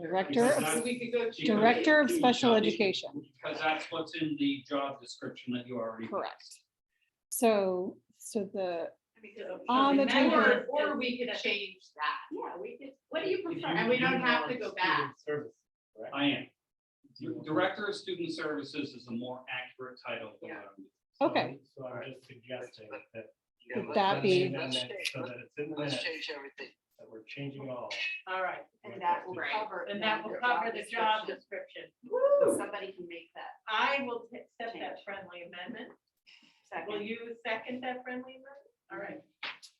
Director Because of, that's- We could go. because- Director of Special Education. Because that's what's in the job description that you already. Correct. So So On the amendment table. Or we could is- change that. Yeah, we could, what do you If prefer? you- And we you don't have to want go back. student services, correct? I am. Director of Student Services is a more accurate title. for what I'm doing. So- Okay. So I'm just suggesting that. Would that be- Amendment So that it's in the let's minutes, change everything. that we're changing it all. All right, and that will Right. cover. and that will cover the job description. So somebody can make that. I will accept that friendly amendment. Will Second. you second that friendly amendment? All right.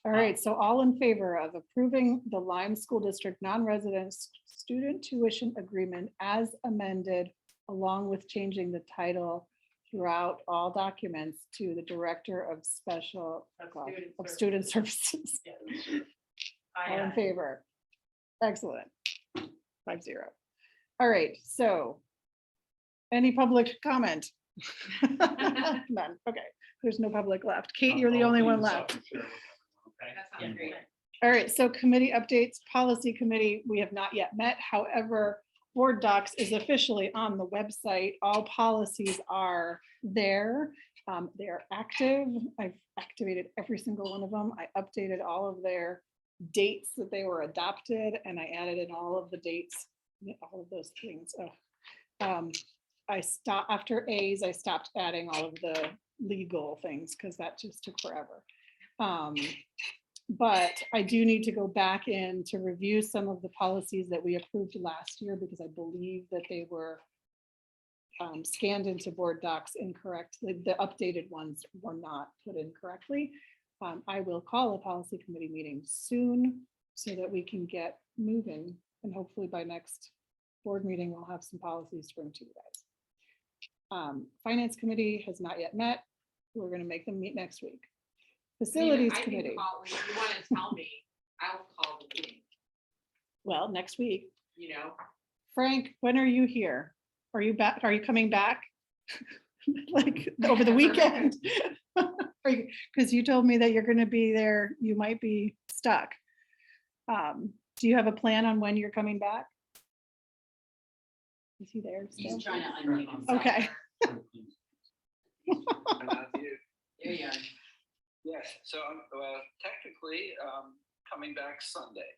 all right, so all in favor of approving the Lyme School District non-resident student tuition agreement as amended, along with changing the title throughout all documents to the Director of Special, of Student Services. Yeah. All in Aye, favor? Excellent. 5-0. All right, so any public comment? None. Okay, there's no public left. Kate, you're the I'll only clean one this up left. and share with everyone, okay? That yeah, sounds great. All right, so committee updates, policy committee, we have not yet met. However, board docs is officially on the website. All policies are there. They are active. I've activated every single one of them. I updated all of their dates that they were adopted, and I added in all of the dates, all of those things. I stopped after A's, I stopped adding all of the legal things because that just took forever. But I do need to go back in to review some of the policies that we approved last year because I believe that they were scanned into board docs incorrectly. The updated ones were not put in correctly. I will call a policy committee meeting soon so that we can get moving, and hopefully by next board meeting, we'll have some policies to bring to you guys. Finance committee has not yet met. We're gonna make them meet next week. Facilities I can committee, call- If you want to tell me, I'll call the meeting, well, next week. you know? Frank, when are you here? Are you back? Are you coming back? Like over the weekend? Because you told me that you're gonna be there, you might be stuck. Do you have a plan on when you're coming back? Is he there still? He's trying to unmute himself. Okay. There you are. Yes, so I'm technically coming back Sunday.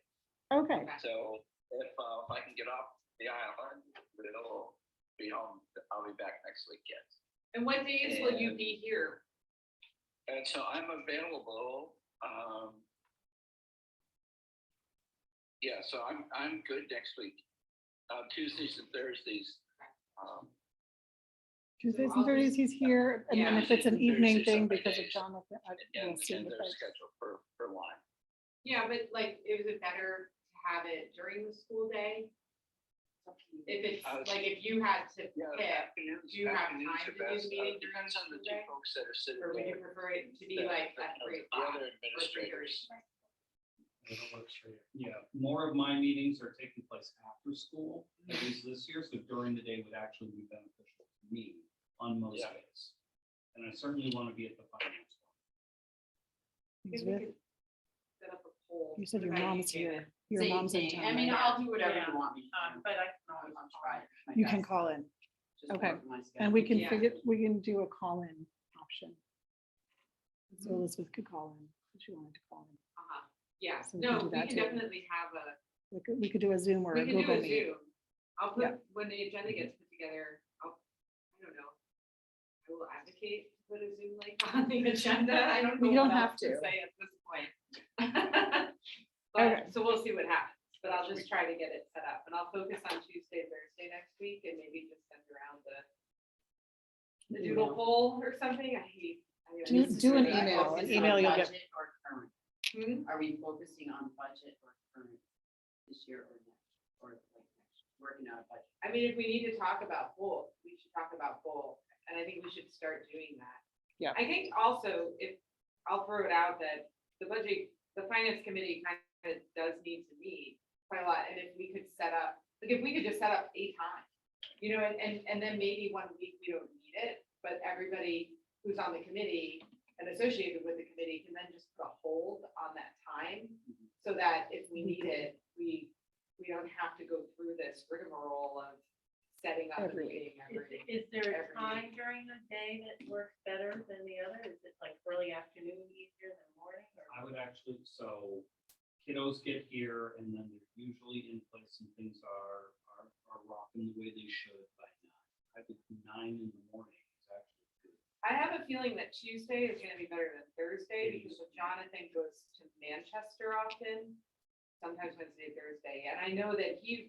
Okay, So if I can get off the island, it'll be home. I'll be back next weekend. And what days will you be here? And so I'm available. Yeah, so I'm good next week. Tuesdays and Thursdays. Tuesdays and Thursdays he's here, and then Yeah, if it's an Tuesdays and evening Thursdays thing are my because of days. Jonathan, I And, will see and if they're I- scheduled for Lyme. Yeah, but like, is it better to have it during the school day? If it's, like, if you had to Yeah, pick, afternoons. do you have afternoons time are to do best. the meeting during Depends the on the school two day? folks that are sitting Or would you there. prefer it to be The- like the- at 3 The o'clock? other or 3:30? administrators. Whatever works for you. Yeah, more of my meetings are taking place after school, at least this year, so during the day would actually be beneficial to me on most Yeah. days. And I certainly want to be at the finance one. he's Maybe we with- could set up a poll. You said your About mom's you, here. Your Same mom's in thing. town. I mean, right? I'll do whatever Yeah. you want me to do. but I can always I'll try. my You can best. call in, Just okay. work my and we schedule. can Yeah. we can do a call-in option. So Mm-hmm. Elizabeth could call in if she wanted to call in. Yeah, So we can no, do we that can too. definitely have a, We could do a Zoom or we a can do Google a Meet. Zoom. I'll Yeah. put, when the agenda gets put together, I don't know. I will advocate to put a Zoom link on the agenda. I don't know. You don't what have else to. Say at this point. Okay. But, so we'll see what happens, but I'll just try to get it set up and I'll focus on Tuesday, Thursday next week and maybe just send around the doodle poll or something. I hate. Do an Are we email, focusing email on you'll get. budget or current? Hmm? Are we focusing on budget or current this year or next, or like next, working out a budget? I mean, if we need to talk about both, we should talk about both, and I think we should start doing that. Yeah. I think also, if, I'll throw it out that the budget, the finance committee kind of does need to meet quite a lot, and if we could set up, like, if we could just set up a time, you know, and then maybe one week we don't need it, but everybody who's on the committee and associated with the committee can then just put a hold on that time, so that if we need it, we don't have to go through this rigmarole of setting up a Every meeting every. Is there a every time during the day that works better than the other? Is it like early afternoon easier than morning? Or I would actually, so kiddos get here and then they're usually in place and things are rocking the way they should by 9. I think 9 in the morning is actually good. I have a feeling that Tuesday is gonna be better than Thursday, because when Jonathan goes to Manchester often, sometimes Wednesday, Thursday, and I know that he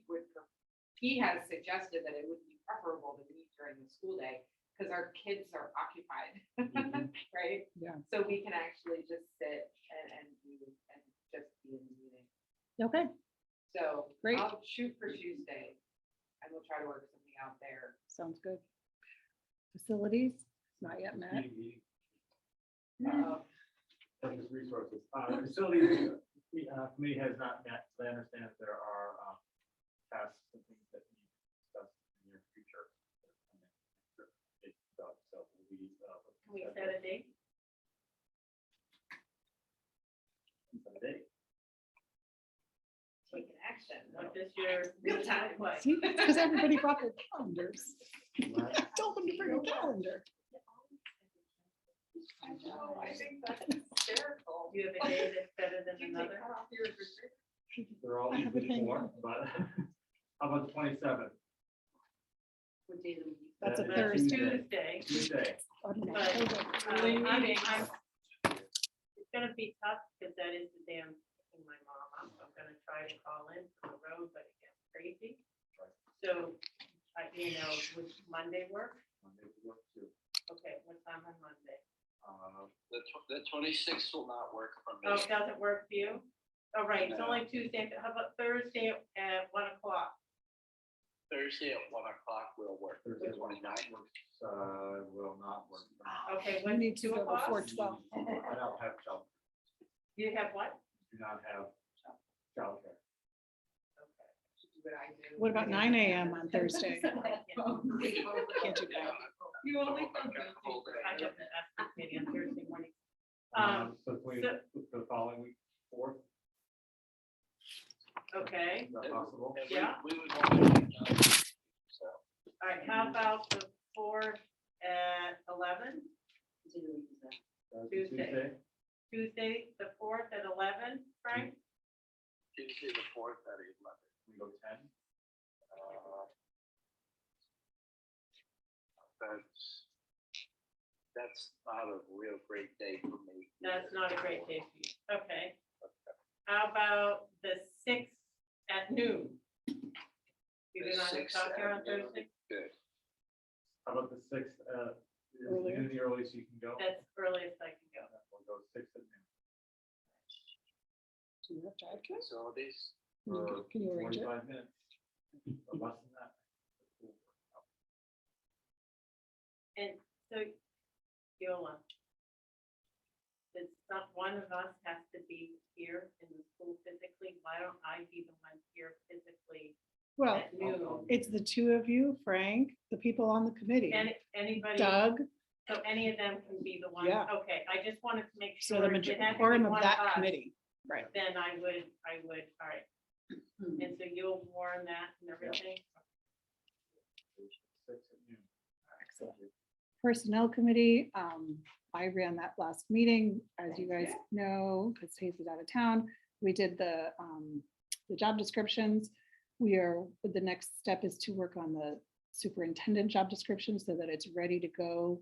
has suggested that it would be preferable to meet during the school day, because our kids are occupied, Mhm. right? Yeah. So we can actually just sit and just be in the meeting. Okay, So Great. I'll shoot for Tuesday, and we'll try to work something out there. sounds good. Facilities, not yet met. Precious resources. Facilities, committee has not met, but I understand that there are tasks and things that need to be discussed in the near future. So we. can we set a date? Take an action. What does your Real time. look like? See, because everybody brought their calendars. Tell them to bring a calendar. I know, I think that's hysterical. Do you have a day that's better than You take another? that off your refrigerator. They're all I have it equally hanging warm, but how about the 27th? What day of the week? That's a That is Thursday. Tuesday. Tuesday. It's gonna be tough because that is the day I'm picking my mom up. I'm gonna try to call in from the road, but it gets crazy. So, would Monday work? Monday would work too. Okay, what time on Monday? The 26th will not work for me. Oh, it doesn't work for you? Oh, right, it's only Tuesday. How about Thursday at 1 o'clock? Thursday at 1 o'clock will work. Thursday, The 29th. will not work. for me. Okay, We when, need to 2 go o'clock? before 12. I don't have You have what? do not have childcare. Okay. What I do. What about 9 a.m. on Thursday? Can't do that. You only I've come got a whole day. I have an estimate meeting on Thursday morning. So the following week, 4th, Okay, is that possible? And Yeah. We would want to get done. So, all right, how about the 4th at 11? What day of the week is that? That's Tuesday. Tuesday, the 4th at 11, Frank? Tuesday the 4th at 11. We go 10. That's not a real great day for me. That's not a great day for you. Okay. How about the 6th at noon? You do The not have 6th childcare on at noon. Thursday? Good. How about the 6th? Is Earlier. noon the earliest you can go? That's earliest I can go. We'll go 6 at noon. Do you have childcare? Facilities. Can you arrange it? 45 minutes. Or less than that. And so, Yola, since not one of us has to be here in the school physically, why don't I be the one here physically Well, at noon? it's the two of you, Frank, the people on the committee, And anybody, Doug, so any of them can be the one? Yeah. Okay, I just wanted to make so sure. the if it had to be quorum of one that us, committee. Right. Then I would, all right. And so you'll warn that and everything? 6 at noon. Excellent. Personnel committee, I ran that last meeting, as you guys know, because Hayes is out of town. We did the job descriptions. the next step is to work on the superintendent job description so that it's ready to go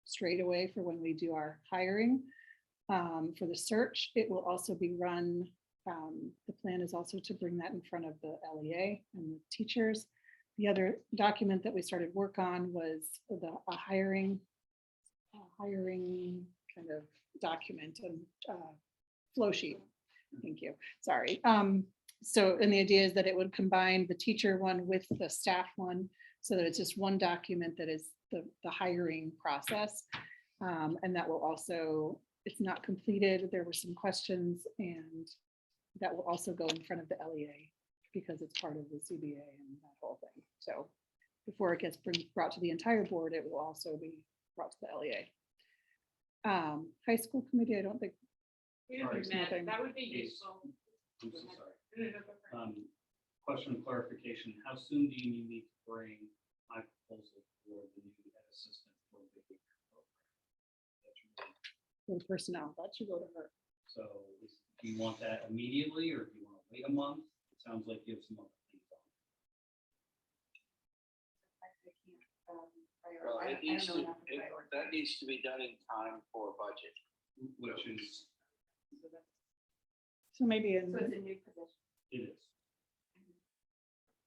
straight away for when we do our hiring. For the search, it will also be run. The plan is also to bring that in front of the LEA and the teachers. The other document that we started work on was a hiring kind of document and flow sheet. Thank you. Sorry. So, and the idea is that it would combine the teacher one with the staff one so that it's just one document that is the hiring process. And that will also, it's not completed. There were some questions and that will also go in front of the LEA because it's part of the CBA and that whole thing. So before it gets brought to the entire board, it will also be brought to the LEA. High school committee, I don't think. We haven't There's met. nothing. That would be Yes. useful. I'm so sorry. No, no, go for it. Question of clarification, how soon do you need to bring my proposal for the new head assistant for the behavior program? That you need. For personnel, that should go to her. So do you want that immediately or do you want to wait a month? It sounds like you have some other things on. Well, I it needs don't to, know enough to that needs to be done in time for budget. Which is, So maybe So it's a new position. it is.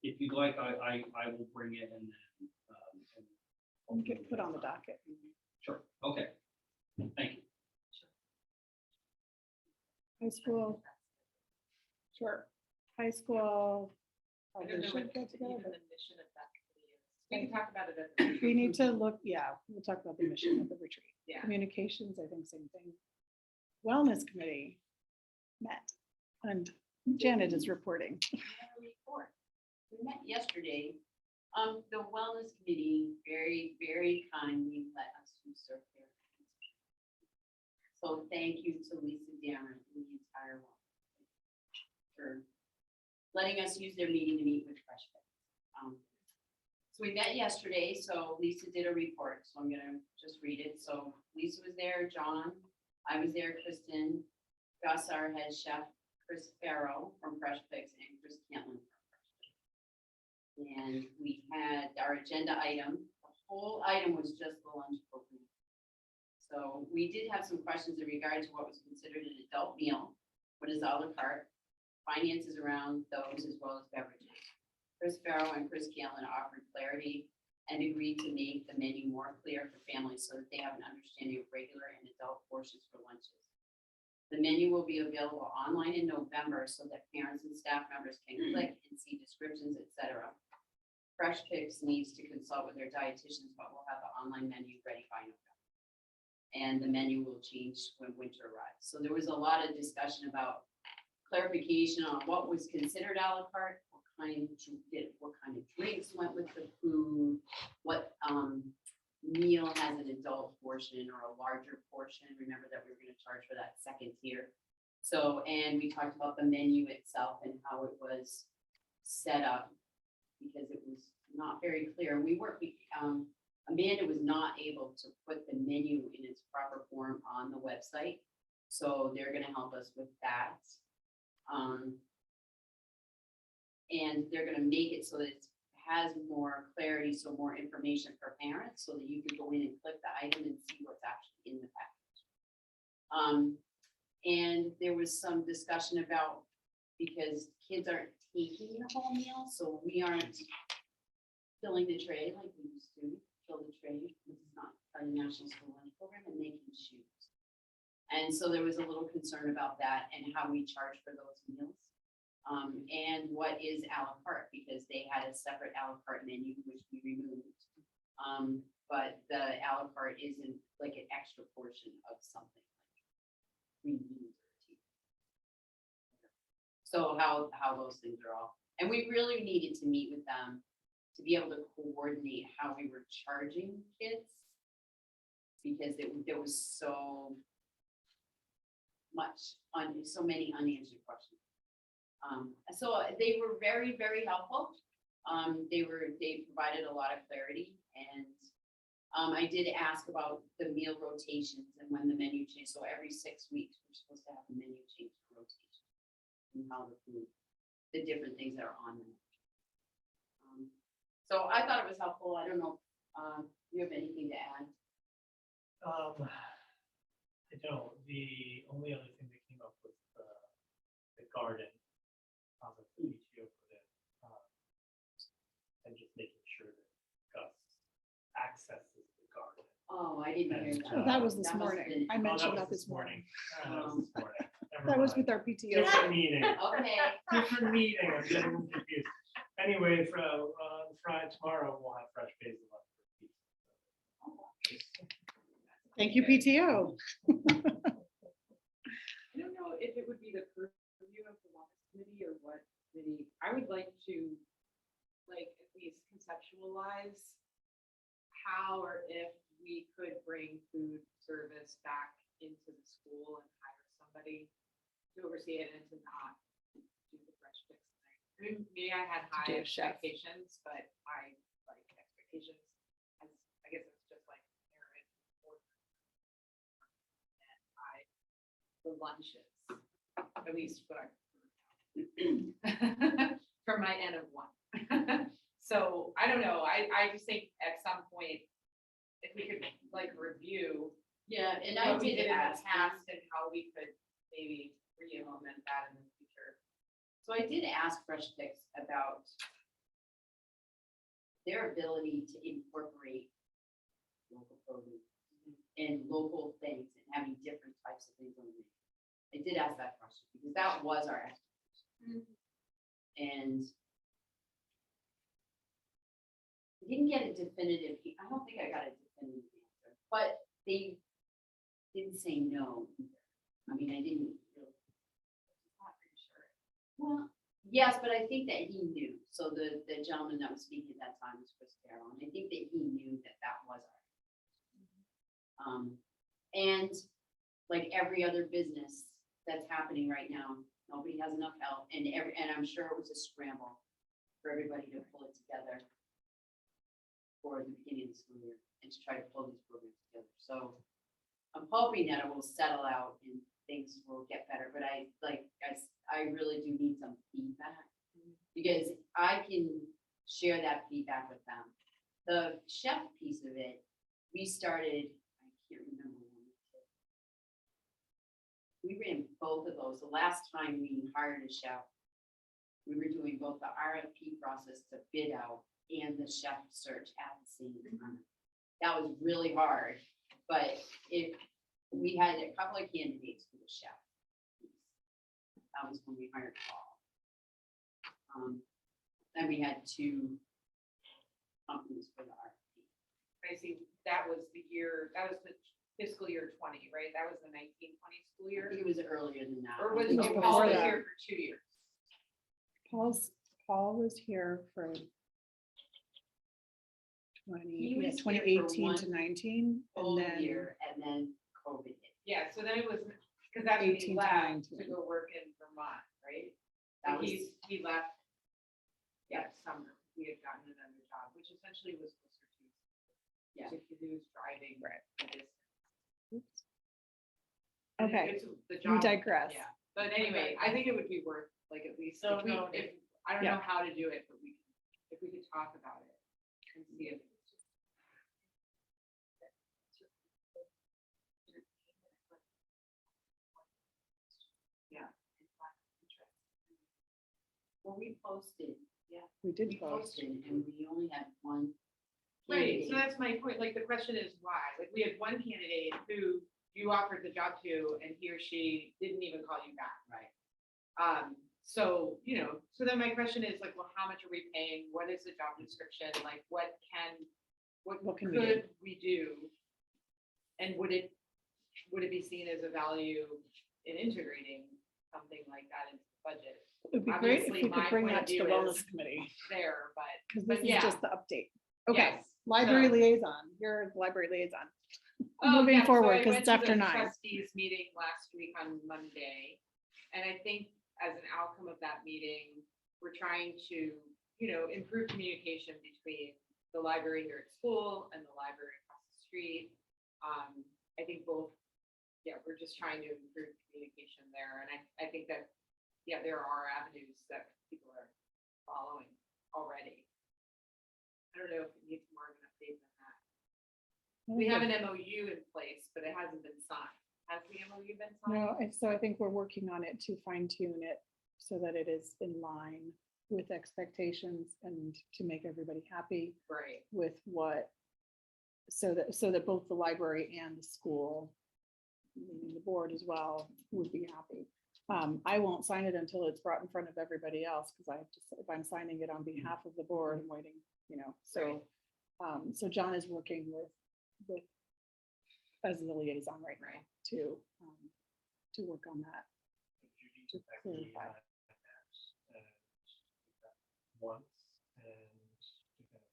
If you'd like, I will bring it and then. and get put on the docket. Sure, okay. Thank you. High school, sure. High school. I They don't know should what go even together. the mission of that committee is. We can talk about it at. We need to look, yeah, we'll talk about the mission of the retreat. Yeah. Communications, I think same thing. Wellness committee met and Janet is reporting. Report. We met yesterday. The wellness committee very, very kindly let us use their care. So thank you to Lisa Dameron and the entire one for letting us use their meeting to meet with Fresh Fit. So we met yesterday, so Lisa did a report, so I'm gonna just read it. So Lisa was there, John, I was there, Kristen, Gus, our head chef, Chris Farrow from Fresh Fix, and Chris Cantlin from Fresh Fix. And we had our agenda item, the whole item was just the lunch program. So we did have some questions in regard to what was considered an adult meal, what is a la carte, finances around those as well as beverages. Chris Farrow and Chris Cantlin offered clarity and agreed to make the menu more clear for families so that they have an understanding of regular and adult portions for lunches. The menu will be available online in November so that parents and staff members can click and see descriptions, etc. Fresh Picks needs to consult with their dietitians, but we'll have the online menu ready by November. And the menu will change when winter arrives. So there was a lot of discussion about clarification on what was considered a la carte, what kind of drinks went with the food, what meal has an adult portion or a larger portion. Remember that we were going to charge for that second tier. So, and we talked about the menu itself and how it was set up because it was not very clear. We weren't, Amanda was not able to put the menu in its proper form on the website. So they're going to help us with that. And they're going to make it so that it has more clarity, so more information for parents, so that you can go in and click the item and see what's actually in the package. And there was some discussion about, because kids aren't taking the whole meal, so we aren't filling the tray like we used to fill the tray. This is not part of the National School Lunch Program, and they can choose. And so there was a little concern about that and how we charge for those meals. And what is a la carte, because they had a separate a la carte menu, which we removed. But the a la carte isn't like an extra portion of something like green beans or tea. So how those things are all, and we really needed to meet with them to be able to coordinate how we were charging kids. Because there was so many unanswered questions. So they were very, very helpful. They provided a lot of clarity, and I did ask about the meal rotations and when the menu changed. So every 6 weeks, we're supposed to have a menu change rotation and how the food the different things that are on them. So I thought it was helpful. I don't know, do you have anything to add? I don't. The only other thing that came up was the garden. The PTO put in. And just making sure that Gus accesses the garden. Oh, I didn't hear Oh, that. that was this That must've morning. been- I Oh, mentioned that this morning. That was this morning. Never That was mind. with our PTO. Different meeting. Okay, Different meeting. I'm getting confused. Anyway, for Friday tomorrow, we'll have fresh basil up for pizza. Thank you, PTO. I don't know if it would be the purview of the wellness committee or what committee. I would like to, like, at least conceptualize how or if we could bring food service back into the school and hire somebody to oversee it and to not do the fresh fix thing. I mean, maybe I had high do a chef. expectations, but my like expectations, as I guess it's just like Aaron or and the lunches, at least what I from my N of one. So I don't know. I just think at some point, if we could like review yeah, and I what we did did in the ask. past and how we could maybe re-implement that in the future. So I did ask Fresh Fix about their ability to incorporate local produce and local things and having different types of things on the menu. I did ask that question because that was our expectation. And I didn't get a definitive, I don't think I got a definitive answer, but they didn't say no either. I mean, I didn't really. Not pretty sure. Well, yes, but I think that he knew. So the gentleman that was speaking at that time was Chris Carroll, and I think that he knew that that was our. And like every other business that's happening right now, nobody has enough help, and I'm sure it was a scramble for everybody to pull it together for the beginning of the school year and to try to pull these programs together. So I'm hoping that it will settle out and things will get better, but I really do need some feedback because I can share that feedback with them. The chef piece of it, we started, I can't remember when we did. We ran both of those. The last time we hired a chef, we were doing both the RFP process to bid out and the chef search at the same time. That was really hard, but if we had a couple of candidates for the chef, that was when we hired Paul. Then we had 2 companies for the RFP. I see, that was the year, that was the fiscal year 20, right? That was the 1920 school I year? think it was earlier than that. Or was It it, was Paul before was that. here for 2 years? Paul was here for He was here for 2018 one to 19, and Whole then year and then COVID hit. Yeah, so then it was, because that's when 18 he to left to 19. go work in Vermont, right? That was, He left that summer. He had gotten another job, which essentially was closer to. Yeah. To Caduceus driving. Right. Okay, The we job, digress. yeah. But anyway, I think it would be worth, like, at least, So if we, noted. if, I don't Yeah. know how to do it, but if we could talk about it and see if. Yeah. well, we posted, We did we post. posted and we only had one. Right, so candidate. that's my point, like, the question is why, like, we had one candidate who you offered the job to, and he or she didn't even call you back. Right. So, so then my question is like, well, how much are we paying, what is the job description, like, what can we do? could we do? And would it be seen as a value in integrating something like that into the budget? It'd be great if Obviously, we my could bring point of that to the view wellness is committee, There, but. because but this is yeah. just the update. Okay, Yes, library so- liaison, you're the library liaison. Oh, Moving yeah, so forward, I because went it's to after the 9. Trustees meeting last week on Monday, and I think as an outcome of that meeting, we're trying to, improve communication between the library here at school and the library across the street. I think both, we're just trying to improve communication there, and I think that, there are avenues that people I don't know if it needs more of an update than that. We have an MOU in place, but it hasn't been signed. Has the MOU been signed? No, and so I think we're working on it to fine tune it so that it is in line with expectations and to make everybody happy Right. with what, so that both the library and the school, meaning the board as well, would be happy. I won't sign it until it's brought in front of everybody else, because I have to, if I'm signing it on behalf of the board, I'm waiting, so. So John is working with as the liaison right now to work on that. To clarify. Once and to kind of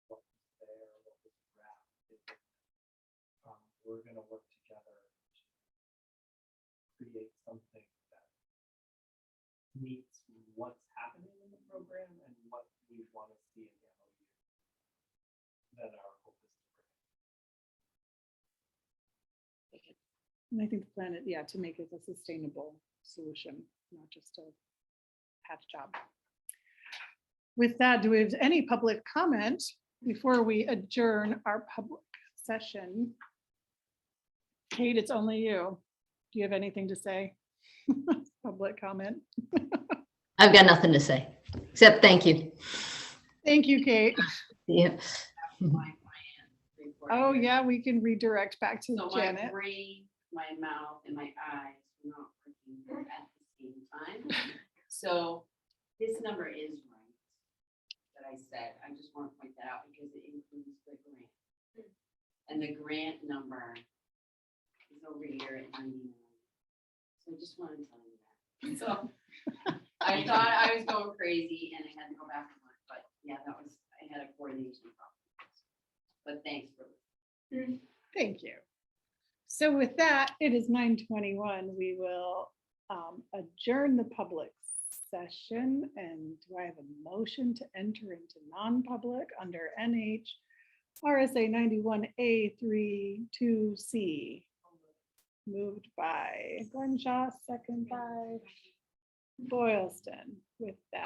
what was there, what was drafted. We're gonna work together to create something that meets what's happening in the program and what we want to see in the MOU. That our hope is to bring. And I think the plan is, to make it a sustainable solution, not just a patch job. With that, do we have any public comment before we adjourn our public session? Kate, it's only you. Do you have anything to say? Public comment. I've got nothing to say, except thank you. Thank you, Kate. Yeah. My client report Oh, here. yeah, we can redirect back to So my Janet. brain, my mouth, and my eyes were not working at the same time. So this number is right that I said. I just want to point that out because it includes the grant. And the grant number is over here at 99. So I just wanted to tell you that. So I thought I was going crazy and I had to go back and look, but yeah, I had a coordination problem. But thanks for listening. Thank you. So with that, it is 9:21. We will adjourn the public session. And do I have a motion to enter into non-public under NH RSA 91A 32C? Moved by Glenshaw, second by Boylston. With that.